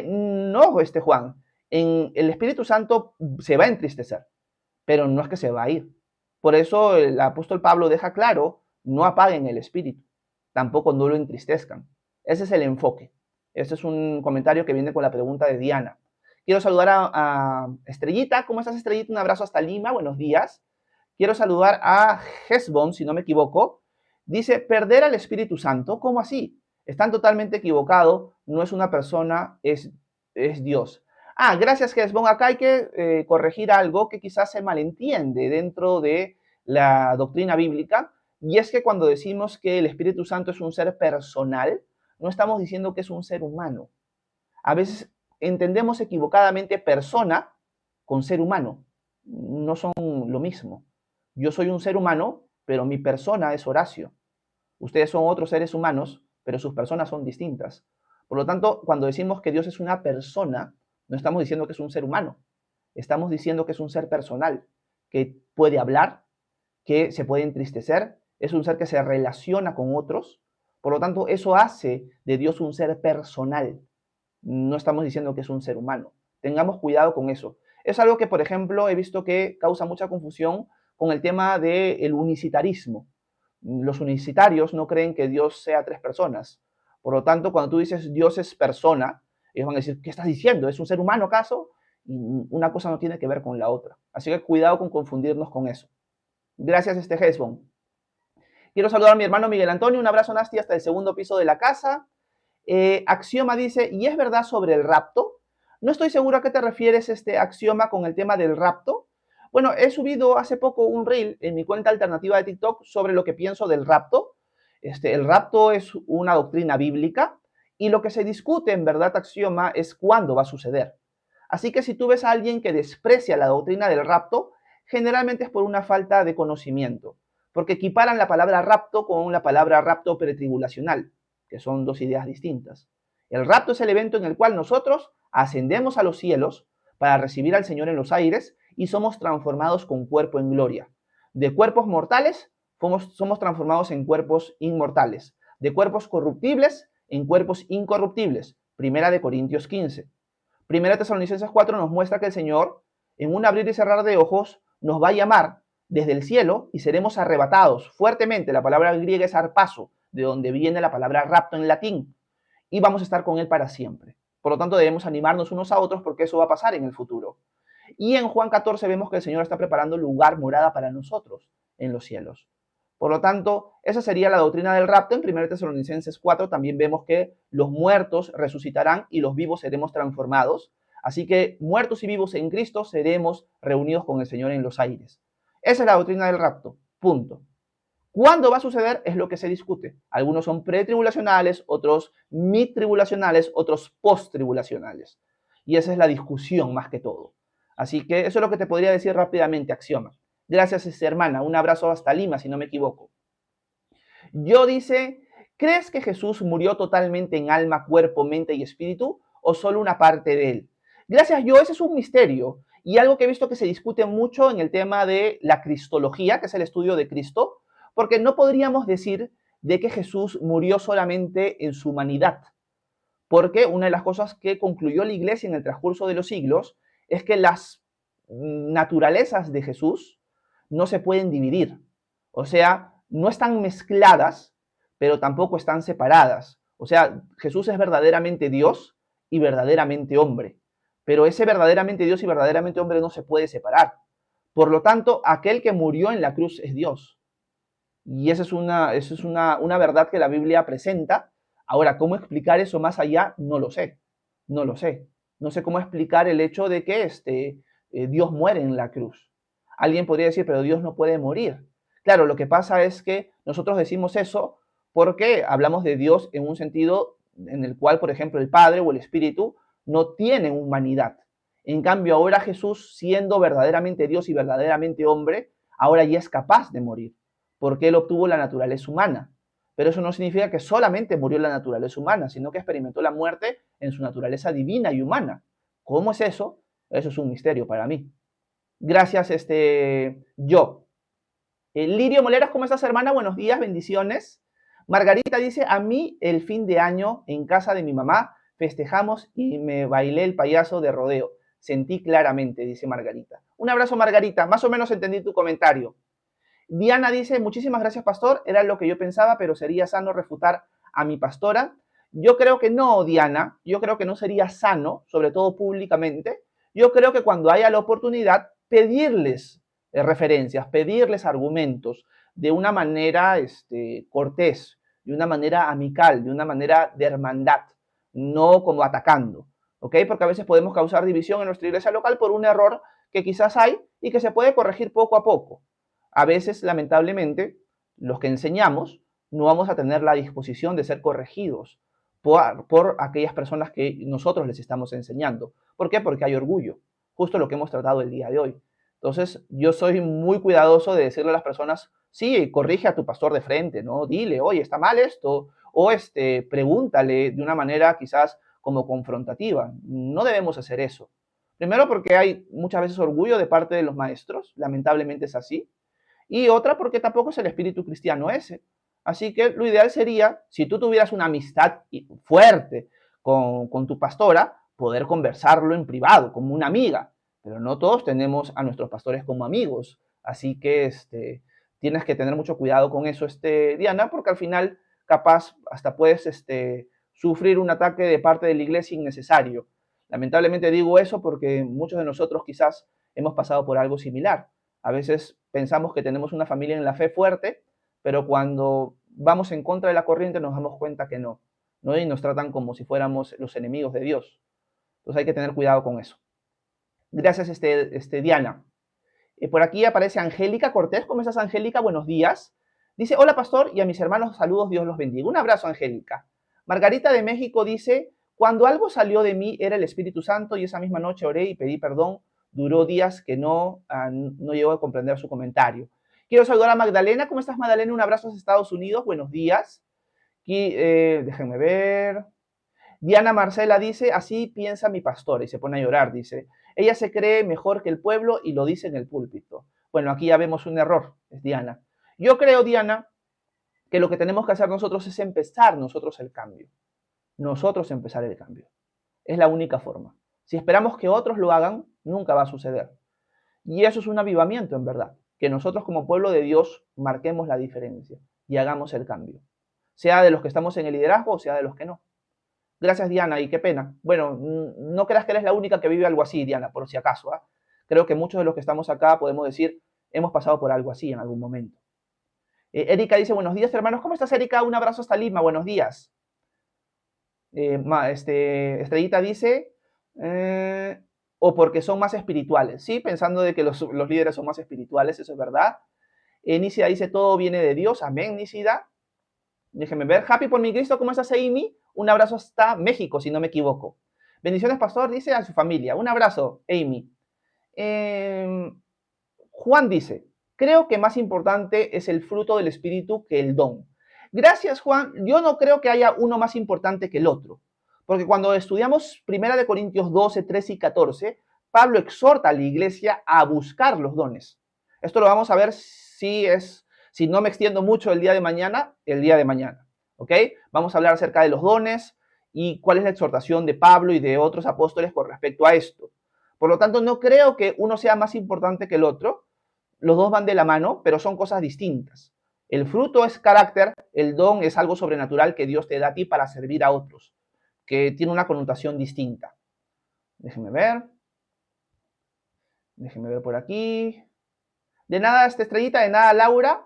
No, Juan. En el Espíritu Santo se va a entristecer, pero no es que se va a ir. Por eso el apóstol Pablo deja claro, no apaguen el espíritu, tampoco no lo entristezcan. Ese es el enfoque. Este es un comentario que viene con la pregunta de Diana. Quiero saludar a Estrellita. ¿Cómo estás, Estrellita? Un abrazo hasta Lima. Buenos días. Quiero saludar a Hesbon, si no me equivoco. Dice, perder al Espíritu Santo. ¿Cómo así? Están totalmente equivocados. No es una persona, es Dios. Gracias, Hesbon. Acá hay que corregir algo que quizás se malentiende dentro de la doctrina bíblica, y es que cuando decimos que el Espíritu Santo es un ser personal, no estamos diciendo que es un ser humano. A veces entendemos equivocadamente persona con ser humano. No son lo mismo. Yo soy un ser humano, pero mi persona es Horacio. Ustedes son otros seres humanos, pero sus personas son distintas. Por lo tanto, cuando decimos que Dios es una persona, no estamos diciendo que es un ser humano. Estamos diciendo que es un ser personal, que puede hablar, que se puede entristecer, es un ser que se relaciona con otros. Por lo tanto, eso hace de Dios un ser personal. No estamos diciendo que es un ser humano. Tengamos cuidado con eso. Es algo que, por ejemplo, he visto que causa mucha confusión con el tema del unicitarismo. Los unicitarios no creen que Dios sea 3 personas. Por lo tanto, cuando tú dices Dios es persona, ellos van a decir, ¿qué estás diciendo? ¿Es un ser humano acaso? Y una cosa no tiene que ver con la otra. Así que cuidado con confundirnos con eso. Gracias, Hesbon. Quiero saludar a mi hermano Miguel Antonio. Un abrazo, Nasti, hasta el segundo piso de la casa. Axioma dice, ¿y es verdad sobre el rapto? No estoy seguro a qué te refieres, Axioma, con el tema del rapto. Bueno, he subido hace poco un reel en mi cuenta alternativa de TikTok sobre lo que pienso del rapto. El rapto es una doctrina bíblica y lo que se discute en verdad, Axioma, es cuándo va a suceder. Así que si tú ves a alguien que desprecia la doctrina del rapto, generalmente es por una falta de conocimiento, porque equiparan la palabra rapto con la palabra rapto pretribulacional, que son dos ideas distintas. El rapto es el evento en el cual nosotros ascendemos a los cielos para recibir al Señor en los aires y somos transformados con cuerpo en gloria. De cuerpos mortales somos transformados en cuerpos inmortales. De cuerpos corruptibles en cuerpos incorruptibles. Primera de Corintios 15. Primera Tesalonicenses 4 nos muestra que el Señor, en un abrir y cerrar de ojos, nos va a llamar desde el cielo y seremos arrebatados fuertemente. La palabra griega es arpazo, de donde viene la palabra rapto en latín. Y vamos a estar con Él para siempre. Por lo tanto, debemos animarnos unos a otros porque eso va a pasar en el futuro. Y en Juan 14 vemos que el Señor está preparando lugar, morada para nosotros en los cielos. Por lo tanto, esa sería la doctrina del rapto. En 1 Tesalonicenses 4 también vemos que los muertos resucitarán y los vivos seremos transformados. Así que muertos y vivos en Cristo seremos reunidos con el Señor en los aires. Esa es la doctrina del rapto. Punto. ¿Cuándo va a suceder? Es lo que se discute. Algunos son pretribulacionales, otros midtribulacionales, otros posttribulacionales. Y esa es la discusión más que todo. Así que eso es lo que te podría decir rápidamente, Axioma. Gracias, hermana. Un abrazo hasta Lima, si no me equivoco. Yo dice, ¿crees que Jesús murió totalmente en alma, cuerpo, mente y espíritu o solo una parte de él? Gracias, yo, ese es un misterio y algo que he visto que se discute mucho en el tema de la cristología, que es el estudio de Cristo, porque no podríamos decir de que Jesús murió solamente en su humanidad, porque una de las cosas que concluyó la Iglesia en el transcurso de los siglos es que las naturalezas de Jesús no se pueden dividir. O sea, no están mezcladas, pero tampoco están separadas. O sea, Jesús es verdaderamente Dios y verdaderamente hombre. Pero ese verdaderamente Dios y verdaderamente hombre no se puede separar. Por lo tanto, aquel que murió en la cruz es Dios. Y esa es una verdad que la Biblia presenta. Ahora, ¿cómo explicar eso más allá? No lo sé. No lo sé. No sé cómo explicar el hecho de que Dios muere en la cruz. Alguien podría decir, pero Dios no puede morir. Claro, lo que pasa es que nosotros decimos eso porque hablamos de Dios en un sentido en el cual, por ejemplo, el Padre o el Espíritu no tienen humanidad. En cambio, ahora Jesús, siendo verdaderamente Dios y verdaderamente hombre, ahora ya es capaz de morir, porque Él obtuvo la naturaleza humana. Pero eso no significa que solamente murió en la naturaleza humana, sino que experimentó la muerte en su naturaleza divina y humana. ¿Cómo es eso? Eso es un misterio para mí. Gracias, yo. Lirio Moleras, ¿cómo estás, hermana? Buenos días, bendiciones. Margarita dice, a mí el fin de año en casa de mi mamá festejamos y me bailé el payaso de rodeo. Sentí claramente, dice Margarita. Un abrazo, Margarita. Más o menos entendí tu comentario. Diana dice, muchísimas gracias, pastor. Era lo que yo pensaba, pero sería sano refutar a mi pastora. Yo creo que no, Diana. Yo creo que no sería sano, sobre todo públicamente. Yo creo que cuando haya la oportunidad, pedirles referencias, pedirles argumentos de una manera cortés, de una manera amical, de una manera de hermandad, no como atacando, ¿ok? Porque a veces podemos causar división en nuestra iglesia local por un error que quizás hay y que se puede corregir poco a poco. A veces, lamentablemente, los que enseñamos no vamos a tener la disposición de ser corregidos por aquellas personas que nosotros les estamos enseñando. ¿Por qué? Porque hay orgullo, justo lo que hemos tratado el día de hoy. Entonces, yo soy muy cuidadoso de decirle a las personas, sí, corrige a tu pastor de frente, ¿no? Dile, oye, está mal esto, o pregúntale de una manera quizás como confrontativa. No debemos hacer eso. Primero porque hay muchas veces orgullo de parte de los maestros, lamentablemente es así, y otra porque tampoco es el espíritu cristiano ese. Así que lo ideal sería, si tú tuvieras una amistad fuerte con tu pastora, poder conversarlo en privado, como una amiga. Pero no todos tenemos a nuestros pastores como amigos. Así que tienes que tener mucho cuidado con eso, Diana, porque al final capaz hasta puedes sufrir un ataque de parte de la iglesia innecesario. Lamentablemente digo eso porque muchos de nosotros quizás hemos pasado por algo similar. A veces pensamos que tenemos una familia en la fe fuerte, pero cuando vamos en contra de la corriente nos damos cuenta que no, ¿no? Y nos tratan como si fuéramos los enemigos de Dios. Entonces hay que tener cuidado con eso. Gracias, Diana. Por aquí aparece Angélica Cortés. ¿Cómo estás, Angélica? Buenos días. Dice, hola, pastor, y a mis hermanos, saludos, Dios los bendiga. Un abrazo, Angélica. Margarita de México dice, cuando algo salió de mí era el Espíritu Santo y esa misma noche oré y pedí perdón. Duró días que no llegó a comprender su comentario. Quiero saludar a Magdalena. ¿Cómo estás, Magdalena? Un abrazo a Estados Unidos. Buenos días. Aquí, déjenme ver. Diana Marcela dice, así piensa mi pastor, y se pone a llorar, dice. Ella se cree mejor que el pueblo y lo dice en el púlpito. Bueno, aquí ya vemos un error, es Diana. Yo creo, Diana, que lo que tenemos que hacer nosotros es empezar nosotros el cambio. Nosotros empezar el cambio. Es la única forma. Si esperamos que otros lo hagan, nunca va a suceder. Y eso es un avivamiento, en verdad. Que nosotros como pueblo de Dios marquemos la diferencia y hagamos el cambio. Sea de los que estamos en el liderazgo o sea de los que no. Gracias, Diana, y qué pena. Bueno, no creas que eres la única que vive algo así, Diana, por si acaso. Creo que muchos de los que estamos acá podemos decir, hemos pasado por algo así en algún momento. Erika dice, buenos días, hermanos. ¿Cómo estás, Erika? Un abrazo hasta Lima. Buenos días. Estrellita dice, o porque son más espirituales. Sí, pensando de que los líderes son más espirituales, eso es verdad. Nícida dice, todo viene de Dios. Amén, Nícida. Déjenme ver. Happy por mi Cristo. ¿Cómo estás, Amy? Un abrazo hasta México, si no me equivoco. Bendiciones, pastor, dice a su familia. Un abrazo, Amy. Juan dice, creo que más importante es el fruto del Espíritu que el don. Gracias, Juan. Yo no creo que haya uno más importante que el otro. Porque cuando estudiamos 1 Corintios 12, 13 y 14, Pablo exhorta a la iglesia a buscar los dones. Esto lo vamos a ver si no me extiendo mucho el día de mañana. ¿Ok? Vamos a hablar acerca de los dones y cuál es la exhortación de Pablo y de otros apóstoles con respecto a esto. Por lo tanto, no creo que uno sea más importante que el otro. Los dos van de la mano, pero son cosas distintas. El fruto es carácter, el don es algo sobrenatural que Dios te da a ti para servir a otros, que tiene una connotación distinta. Déjenme ver por aquí. De nada, Estrellita, de nada, Laura.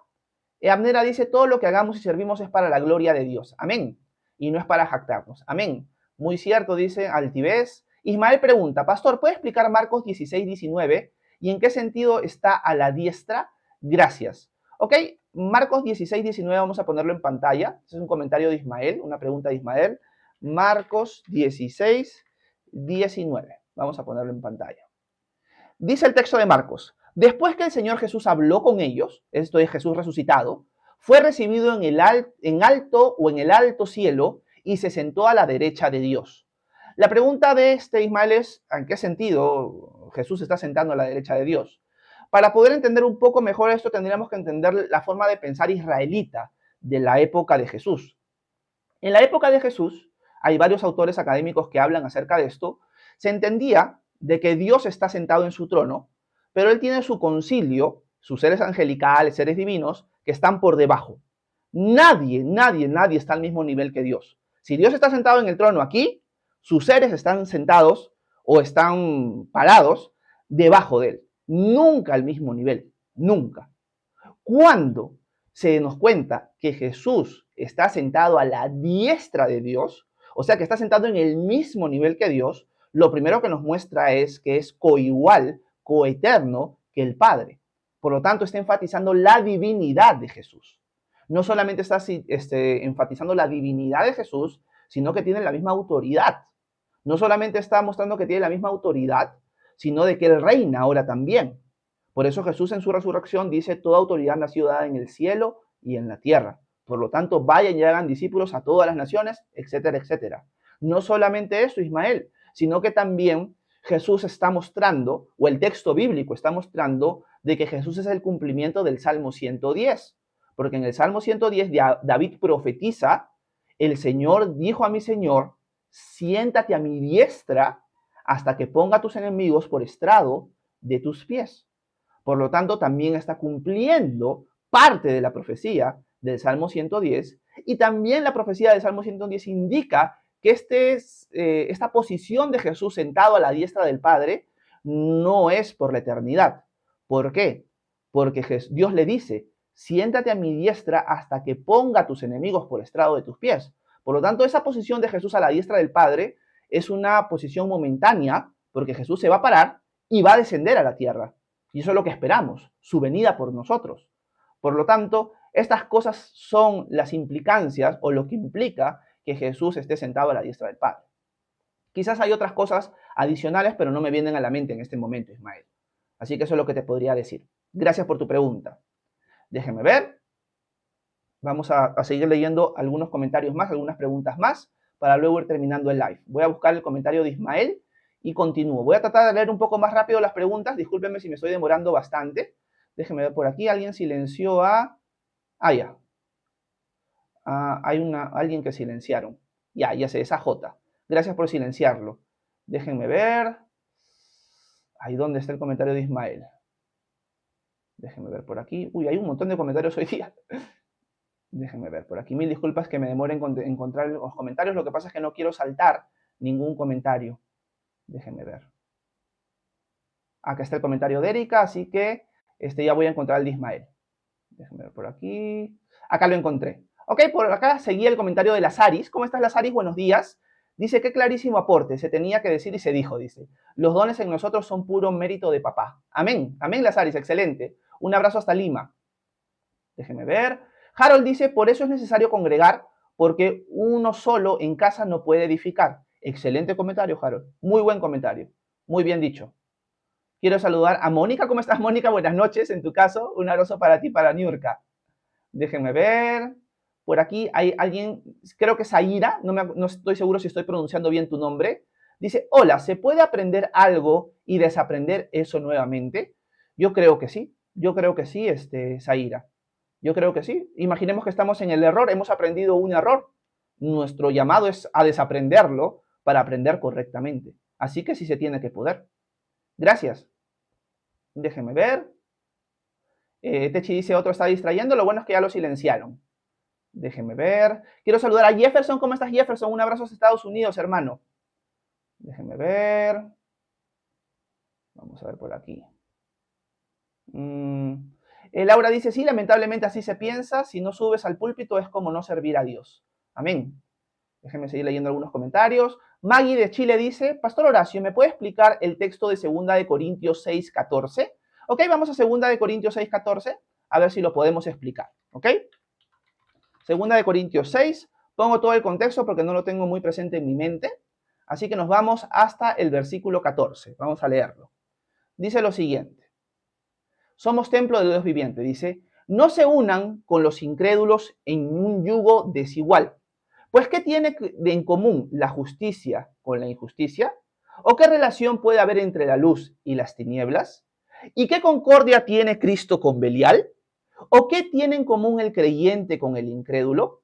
Abnera dice, todo lo que hagamos y servimos es para la gloria de Dios. Amén. Y no es para jactarnos. Amén. Muy cierto, dice Altivez. Ismael pregunta, pastor, ¿puede explicar Marcos 16, 19? ¿Y en qué sentido está a la diestra? Gracias. Ok, Marcos 16, 19, vamos a ponerlo en pantalla. Este es un comentario de Ismael, una pregunta de Ismael. Marcos 16, 19. Vamos a ponerlo en pantalla. Dice el texto de Marcos, después que el Señor Jesús habló con ellos, esto es Jesús resucitado, fue recibido en el alto cielo y se sentó a la derecha de Dios. La pregunta de Ismael es, ¿en qué sentido Jesús está sentando a la derecha de Dios? Para poder entender un poco mejor esto, tendríamos que entender la forma de pensar israelita de la época de Jesús. En la época de Jesús, hay varios autores académicos que hablan acerca de esto, se entendía de que Dios está sentado en su trono, pero Él tiene su concilio, sus seres angelicales, seres divinos, que están por debajo. Nadie está al mismo nivel que Dios. Si Dios está sentado en el trono aquí, sus seres están sentados o están parados debajo de Él. Nunca al mismo nivel, nunca. Cuando se nos cuenta que Jesús está sentado a la diestra de Dios, o sea que está sentado en el mismo nivel que Dios, lo primero que nos muestra es que es coigual, coeterno que el Padre. Por lo tanto, está enfatizando la divinidad de Jesús. No solamente está enfatizando la divinidad de Jesús, sino que tiene la misma autoridad. No solamente está mostrando que tiene la misma autoridad, sino de que Él reina ahora también. Por eso Jesús en su resurrección dice, toda autoridad me ha sido dada en el cielo y en la tierra. Por lo tanto, vayan y hagan discípulos a todas las naciones, etcétera, etcétera. No solamente eso, Ismael, sino que también Jesús está mostrando, o el texto bíblico está mostrando, de que Jesús es el cumplimiento del Salmo 110. Porque en el Salmo 110 David profetiza, el Señor dijo a mi Señor, siéntate a mi diestra hasta que ponga a tus enemigos por estrado de tus pies. Por lo tanto, también está cumpliendo parte de la profecía del Salmo 110 Y también la profecía del Salmo 110 indica que esta posición de Jesús sentado a la diestra del Padre no es por la eternidad. ¿Por qué? Porque Dios le dice, siéntate a mi diestra hasta que ponga a tus enemigos por estrado de tus pies. Por lo tanto, esa posición de Jesús a la diestra del Padre es una posición momentánea, porque Jesús se va a parar y va a descender a la tierra. Y eso es lo que esperamos, su venida por nosotros. Por lo tanto, estas cosas son las implicancias o lo que implica que Jesús esté sentado a la diestra del Padre. Quizás hay otras cosas adicionales, pero no me vienen a la mente en este momento, Ismael. Así que eso es lo que te podría decir. Gracias por tu pregunta. Déjeme ver. Vamos a seguir leyendo algunos comentarios más, algunas preguntas más, para luego ir terminando el live. Voy a buscar el comentario de Ismael y continúo. Voy a tratar de leer un poco más rápido las preguntas. Discúlpenme si me estoy demorando bastante. Déjenme ver por aquí. Alguien silenció a... ya. Hay alguien que silenciaron. Ya sé, esa J. Gracias por silenciarlo. Déjenme ver. Ahí, ¿dónde está el comentario de Ismael? Déjenme ver por aquí. Uy, hay un montón de comentarios hoy día. Déjenme ver por aquí. Mil disculpas que me demore en encontrar los comentarios. Lo que pasa es que no quiero saltar ningún comentario. Déjenme ver. Acá está el comentario de Erika, así que ya voy a encontrar el de Ismael. Déjenme ver por aquí. Acá lo encontré. Ok, por acá seguía el comentario de Lazaris. ¿Cómo estás, Lazaris? Buenos días. Dice, qué clarísimo aporte. Se tenía que decir y se dijo, dice. Los dones en nosotros son puro mérito de papá. Amén. Amén, Lazaris. Excelente. Un abrazo hasta Lima. Déjenme ver. Harold dice, por eso es necesario congregar, porque uno solo en casa no puede edificar. Excelente comentario, Harold. Muy buen comentario. Muy bien dicho. Quiero saludar a Mónica. ¿Cómo estás, Mónica? Buenas noches, en tu caso. Un abrazo para ti, para Niurka. Déjenme ver. Por aquí hay alguien, creo que es Zaira, no estoy seguro si estoy pronunciando bien tu nombre. Dice, hola, ¿se puede aprender algo y desaprender eso nuevamente? Yo creo que sí. Yo creo que sí, Zaira. Yo creo que sí. Imaginemos que estamos en el error, hemos aprendido un error. Nuestro llamado es a desaprenderlo para aprender correctamente. Así que sí se tiene que poder. Gracias. Déjenme ver. Techi dice, otro está distrayendo. Lo bueno es que ya lo silenciaron. Déjenme ver. Quiero saludar a Jefferson. ¿Cómo estás, Jefferson? Un abrazo a Estados Unidos, hermano. Déjenme ver. Vamos a ver por aquí. Laura dice, sí, lamentablemente así se piensa. Si no subes al púlpito es como no servir a Dios. Amén. Déjenme seguir leyendo algunos comentarios. Maggie de Chile dice, Pastor Horacio, ¿me puede explicar el texto de 2 de Corintios 6:14? Ok, vamos a 2 de Corintios 6:14, a ver si lo podemos explicar. Ok. 2 de Corintios 6, pongo todo el contexto porque no lo tengo muy presente en mi mente. Así que nos vamos hasta el versículo 14. Vamos a leerlo. Dice lo siguiente. Somos templo de Dios viviente. Dice, no se unan con los incrédulos en un yugo desigual. Pues, ¿qué tiene en común la justicia con la injusticia? ¿O qué relación puede haber entre la luz y las tinieblas? ¿Y qué concordia tiene Cristo con Belial? ¿O qué tiene en común el creyente con el incrédulo?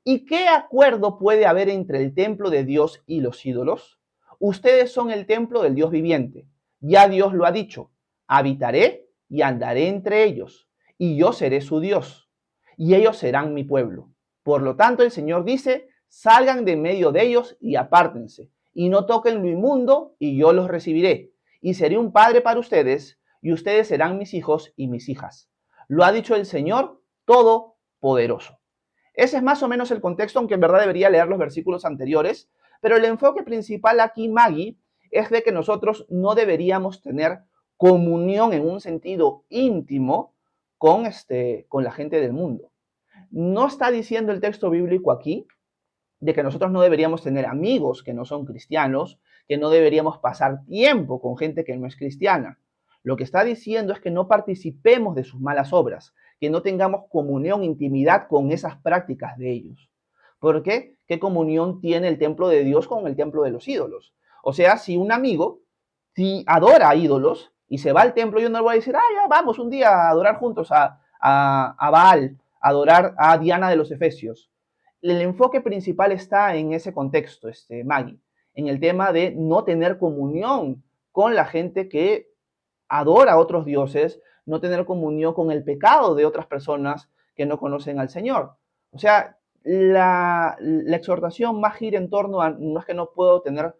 ¿Y qué acuerdo puede haber entre el templo de Dios y los ídolos? Ustedes son el templo del Dios viviente. Ya Dios lo ha dicho, habitaré y andaré entre ellos, y yo seré su Dios, y ellos serán mi pueblo. Por lo tanto, el Señor dice, salgan de medio de ellos y apártense, y no toquen lo inmundo, y yo los recibiré, y seré un padre para ustedes, y ustedes serán mis hijos y mis hijas. Lo ha dicho el Señor Todopoderoso. Ese es más o menos el contexto, aunque en verdad debería leer los versículos anteriores, pero el enfoque principal aquí, Maggie, es de que nosotros no deberíamos tener comunión en un sentido íntimo con la gente del mundo. No está diciendo el texto bíblico aquí de que nosotros no deberíamos tener amigos que no son cristianos, que no deberíamos pasar tiempo con gente que no es cristiana. Lo que está diciendo es que no participemos de sus malas obras, que no tengamos comunión, intimidad con esas prácticas de ellos. ¿Por qué? ¿Qué comunión tiene el templo de Dios con el templo de los ídolos? O sea, si un amigo, si adora a ídolos y se va al templo, yo no le voy a decir, ya vamos un día a adorar juntos a Baal, a adorar a Diana de los Efesios. El enfoque principal está en ese contexto, Maggie, en el tema de no tener comunión con la gente que adora a otros dioses, no tener comunión con el pecado de otras personas que no conocen al Señor. O sea, la exhortación más gira en torno a, no es que no puedo tener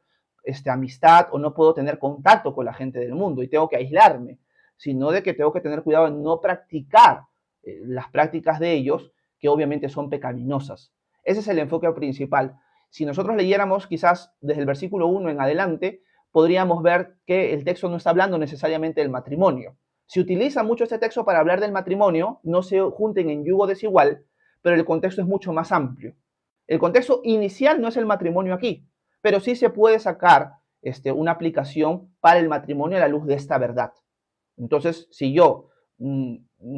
amistad o no puedo tener contacto con la gente del mundo y tengo que aislarme, sino de que tengo que tener cuidado en no practicar las prácticas de ellos, que obviamente son pecaminosas. Ese es el enfoque principal. Si nosotros leyéramos quizás desde el versículo 1 en adelante, podríamos ver que el texto no está hablando necesariamente del matrimonio. Se utiliza mucho este texto para hablar del matrimonio, no se junten en yugo desigual, pero el contexto es mucho más amplio. El contexto inicial no es el matrimonio aquí, pero sí se puede sacar una aplicación para el matrimonio a la luz de esta verdad. Entonces, si yo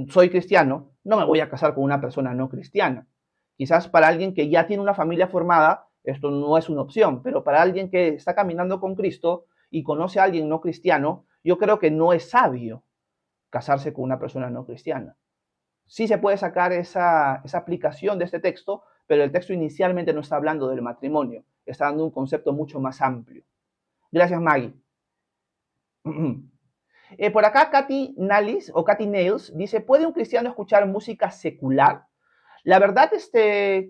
soy cristiano, no me voy a casar con una persona no cristiana. Quizás para alguien que ya tiene una familia formada, esto no es una opción, pero para alguien que está caminando con Cristo y conoce a alguien no cristiano, yo creo que no es sabio casarse con una persona no cristiana. Sí se puede sacar esa aplicación de este texto, pero el texto inicialmente no está hablando del matrimonio, está dando un concepto mucho más amplio. Gracias, Maggie. Por acá, Katy Nails dice, ¿puede un cristiano escuchar música secular? La verdad,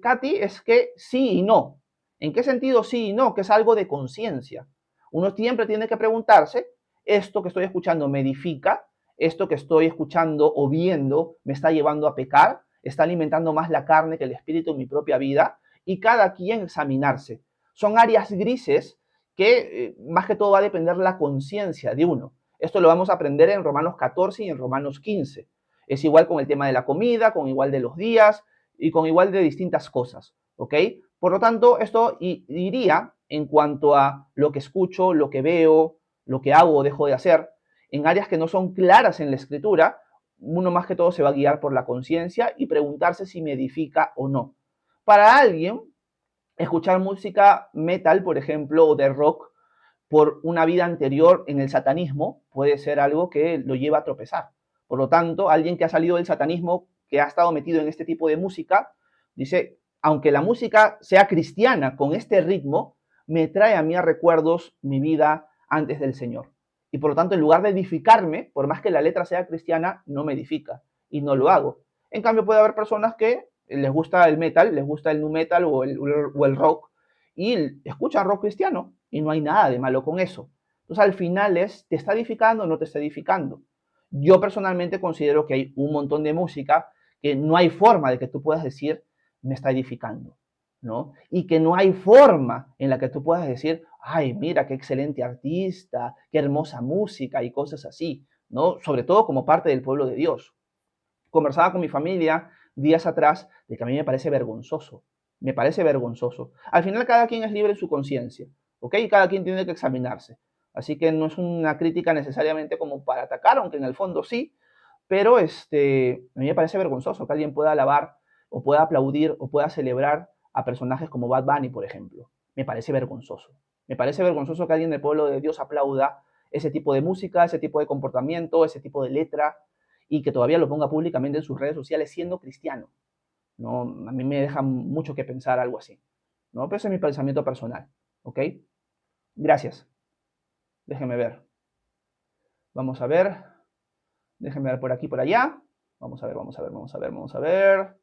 Katy, es que sí y no. ¿En qué sentido sí y no? Que es algo de conciencia. Uno siempre tiene que preguntarse, ¿esto que estoy escuchando me edifica? ¿Esto que estoy escuchando o viendo me está llevando a pecar? ¿Está alimentando más la carne que el espíritu en mi propia vida? Y cada quien examinarse. Son áreas grises que más que todo va a depender la conciencia de uno. Esto lo vamos a aprender en Romanos 14 y en Romanos 15. Es igual con el tema de la comida, con igual de los días y con igual de distintas cosas, ¿ok? Por lo tanto, esto iría en cuanto a lo que escucho, lo que veo, lo que hago o dejo de hacer, en áreas que no son claras en la escritura, uno más que todo se va a guiar por la conciencia y preguntarse si me edifica o no. Para alguien, escuchar música metal, por ejemplo, o de rock, por una vida anterior en el satanismo, puede ser algo que lo lleva a tropezar. Por lo tanto, alguien que ha salido del satanismo, que ha estado metido en este tipo de música, dice, aunque la música sea cristiana con este ritmo, me trae a mí a recuerdos mi vida antes del Señor. Y por lo tanto, en lugar de edificarme, por más que la letra sea cristiana, no me edifica y no lo hago. En cambio, puede haber personas que les gusta el metal, les gusta el nu metal o el rock y escuchan rock cristiano y no hay nada de malo con eso. Entonces, al final ¿te está edificando o no te está edificando? Yo personalmente considero que hay un montón de música que no hay forma de que tú puedas decir, me está edificando, ¿no? Y que no hay forma en la que tú puedas decir, ay, mira, qué excelente artista, qué hermosa música y cosas así, ¿no? Sobre todo como parte del pueblo de Dios. Conversaba con mi familia días atrás de que a mí me parece vergonzoso. Me parece vergonzoso. Al final cada quien es libre en su conciencia, ¿ok? Y cada quien tiene que examinarse. Así que no es una crítica necesariamente como para atacar, aunque en el fondo sí, pero a mí me parece vergonzoso que alguien pueda alabar o pueda aplaudir o pueda celebrar a personajes como Bad Bunny, por ejemplo. Me parece vergonzoso. Me parece vergonzoso que alguien del pueblo de Dios aplauda ese tipo de música, ese tipo de comportamiento, ese tipo de letra y que todavía lo ponga públicamente en sus redes sociales siendo cristiano. ¿No? A mí me deja mucho que pensar algo así, ¿no? Pero ese es mi pensamiento personal, ¿ok? Gracias. Déjenme ver. Vamos a ver. Déjenme ver por aquí, por allá. Vamos a ver.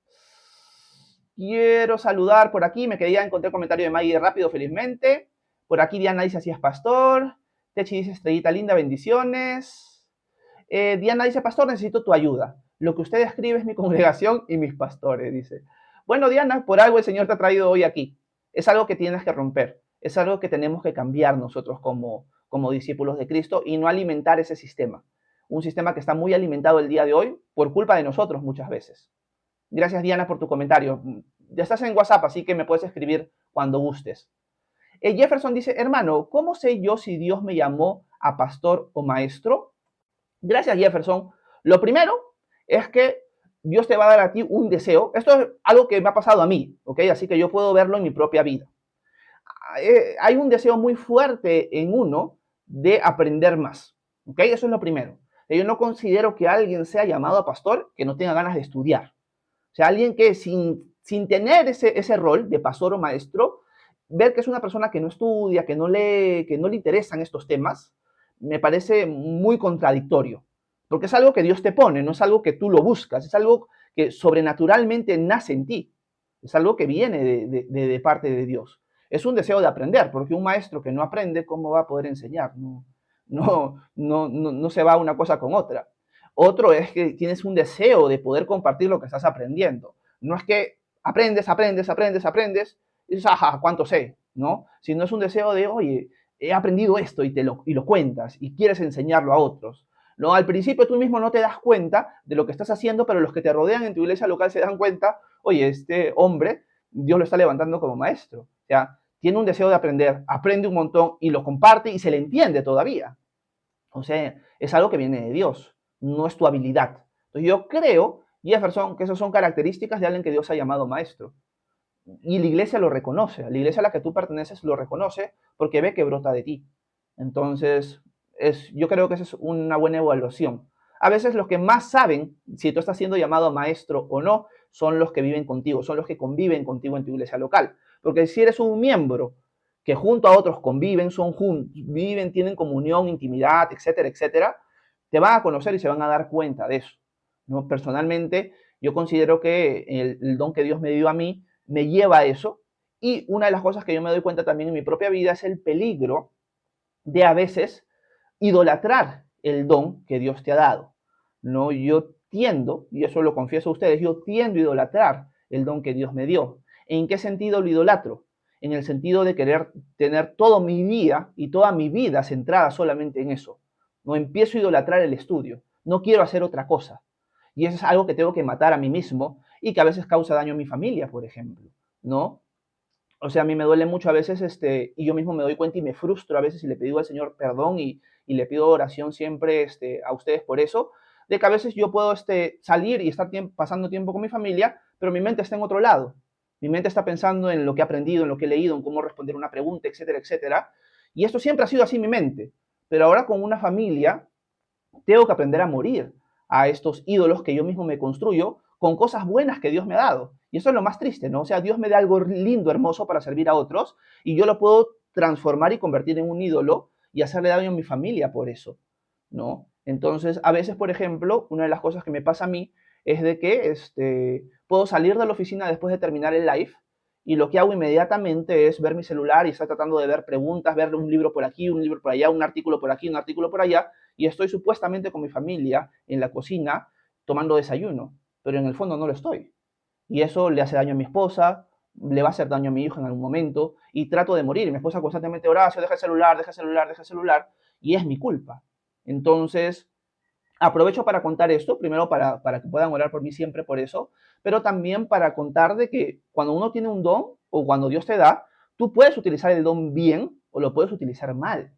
Quiero saludar por aquí. Encontré el comentario de Maggie rápido, felizmente. Por aquí Diana dice, así es, pastor. Techi dice, estrellita linda, bendiciones. Diana dice, pastor, necesito tu ayuda. Lo que usted escribe es mi congregación y mis pastores, dice. Bueno, Diana, por algo el Señor te ha traído hoy aquí. Es algo que tienes que romper. Es algo que tenemos que cambiar nosotros como discípulos de Cristo y no alimentar ese sistema. Un sistema que está muy alimentado el día de hoy por culpa de nosotros muchas veces. Gracias, Diana, por tu comentario. Ya estás en WhatsApp, así que me puedes escribir cuando gustes. Jefferson dice, hermano, ¿cómo sé yo si Dios me llamó a pastor o maestro? Gracias, Jefferson. Lo primero es que Dios te va a dar a ti un deseo. Esto es algo que me ha pasado a mí, ¿ok? Así que yo puedo verlo en mi propia vida. Hay un deseo muy fuerte en uno de aprender más, ¿ok? Eso es lo primero. Yo no considero que alguien sea llamado a pastor que no tenga ganas de estudiar. O sea, alguien que sin tener ese rol de pastor o maestro, ver que es una persona que no estudia, que no lee, que no le interesan estos temas, me parece muy contradictorio. Porque es algo que Dios te pone, no es algo que tú lo buscas, es algo que sobrenaturalmente nace en ti. Es algo que viene de parte de Dios. Es un deseo de aprender, porque un maestro que no aprende, ¿cómo va a poder enseñar? No se va una cosa con otra. Otro es que tienes un deseo de poder compartir lo que estás aprendiendo. No es que aprendes y dices, ajá, ¿cuánto sé? ¿No? Sino es un deseo de, oye, he aprendido esto y lo cuentas y quieres enseñarlo a otros. ¿No? Al principio tú mismo no te das cuenta de lo que estás haciendo, pero los que te rodean en tu iglesia local se dan cuenta, oye, este hombre, Dios lo está levantando como maestro. O sea, tiene un deseo de aprender, aprende un montón y lo comparte y se le entiende todavía. O sea, es algo que viene de Dios, no es tu habilidad. Entonces yo creo, Jefferson, que esas son características de alguien que Dios ha llamado maestro. Y la iglesia lo reconoce, la iglesia a la que tú perteneces lo reconoce porque ve que brota de ti. Entonces, yo creo que esa es una buena evaluación. A veces los que más saben si tú estás siendo llamado maestro o no son los que viven contigo, son los que conviven contigo en tu iglesia local. Porque si eres un miembro que junto a otros conviven, viven, tienen comunión, intimidad, etcétera, etcétera, te van a conocer y se van a dar cuenta de eso. ¿No? Personalmente, yo considero que el don que Dios me dio a mí me lleva a eso. Y una de las cosas que yo me doy cuenta también en mi propia vida es el peligro de a veces idolatrar el don que Dios te ha dado. ¿No? Yo tiendo, y eso lo confieso a ustedes, yo tiendo a idolatrar el don que Dios me dio. ¿En qué sentido lo idolatro? En el sentido de querer tener toda mi día y toda mi vida centrada solamente en eso. No empiezo a idolatrar el estudio, no quiero hacer otra cosa. Y eso es algo que tengo que matar a mí mismo y que a veces causa daño a mi familia, por ejemplo, ¿no? O sea, a mí me duele mucho a veces, y yo mismo me doy cuenta y me frustro a veces y le pido al Señor perdón y le pido oración siempre a ustedes por eso, de que a veces yo puedo salir y estar pasando tiempo con mi familia, pero mi mente está en otro lado. Mi mente está pensando en lo que he aprendido, en lo que he leído, en cómo responder una pregunta, etcétera, etcétera. Y esto siempre ha sido así mi mente. Pero ahora con una familia tengo que aprender a morir a estos ídolos que yo mismo me construyo con cosas buenas que Dios me ha dado. Y eso es lo más triste, ¿no? O sea, Dios me da algo lindo, hermoso para servir a otros y yo lo puedo transformar y convertir en un ídolo y hacerle daño a mi familia por eso, ¿no? Entonces, a veces, por ejemplo, una de las cosas que me pasa a mí es de que puedo salir de la oficina después de terminar el live y lo que hago inmediatamente es ver mi celular y estar tratando de ver preguntas, ver un libro por aquí, un libro por allá, un artículo por aquí, un artículo por allá, y estoy supuestamente con mi familia en la cocina tomando desayuno, pero en el fondo no lo estoy. Y eso le hace daño a mi esposa, le va a hacer daño a mi hijo en algún momento, y trato de morir. Mi esposa constantemente, Horacio, deja el celular, deja el celular, deja el celular, y es mi culpa. Entonces, aprovecho para contar esto, primero para que puedan orar por mí siempre por eso, pero también para contar de que cuando uno tiene un don o cuando Dios te da, tú puedes utilizar el don bien o lo puedes utilizar mal.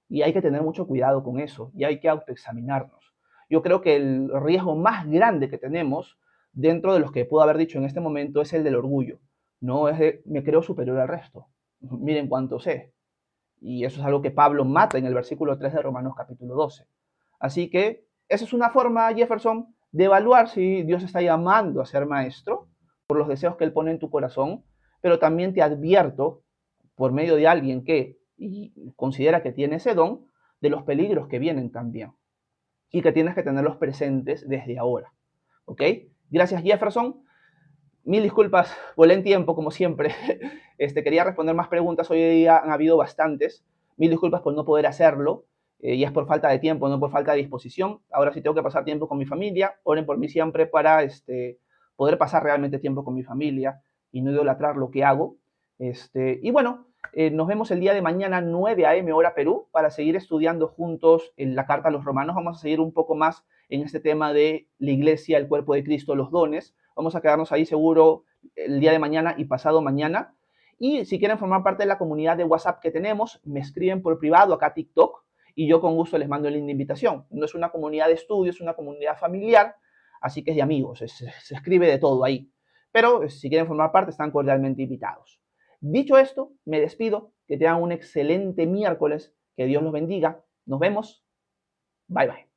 Y hay que tener mucho cuidado con eso y hay que autoexaminarnos. Yo creo que el riesgo más grande que tenemos dentro de los que puedo haber dicho en este momento es el del orgullo. No es de me creo superior al resto. Miren cuánto sé. Y eso es algo que Pablo mata en el versículo 3 de Romanos capítulo 12. Así que esa es una forma, Jefferson, de evaluar si Dios está llamando a ser maestro por los deseos que Él pone en tu corazón, pero también te advierto, por medio de alguien que considera que tiene ese don, de los peligros que vienen también y que tienes que tenerlos presentes desde ahora. ¿Ok? Gracias, Jefferson. Mil disculpas, volé en tiempo, como siempre. Quería responder más preguntas, hoy día han habido bastantes. Mil disculpas por no poder hacerlo. Y es por falta de tiempo, no por falta de disposición. Ahora sí tengo que pasar tiempo con mi familia. Oren por mí siempre para poder pasar realmente tiempo con mi familia y no idolatrar lo que hago. Y bueno, nos vemos el día de mañana, 9 a.m. hora Perú, para seguir estudiando juntos en la Carta a los Romanos. Vamos a seguir un poco más en este tema de la iglesia, el cuerpo de Cristo, los dones. Vamos a quedarnos ahí seguro el día de mañana y pasado mañana. Y si quieren formar parte de la comunidad de WhatsApp que tenemos, me escriben por privado acá a TikTok y yo con gusto les mando el link de invitación. No es una comunidad de estudio, es una comunidad familiar, así que es de amigos, se escribe de todo ahí. Pero si quieren formar parte, están cordialmente invitados. Dicho esto, me despido, que tengan un excelente miércoles, que Dios los bendiga. Nos vemos. Bye, bye.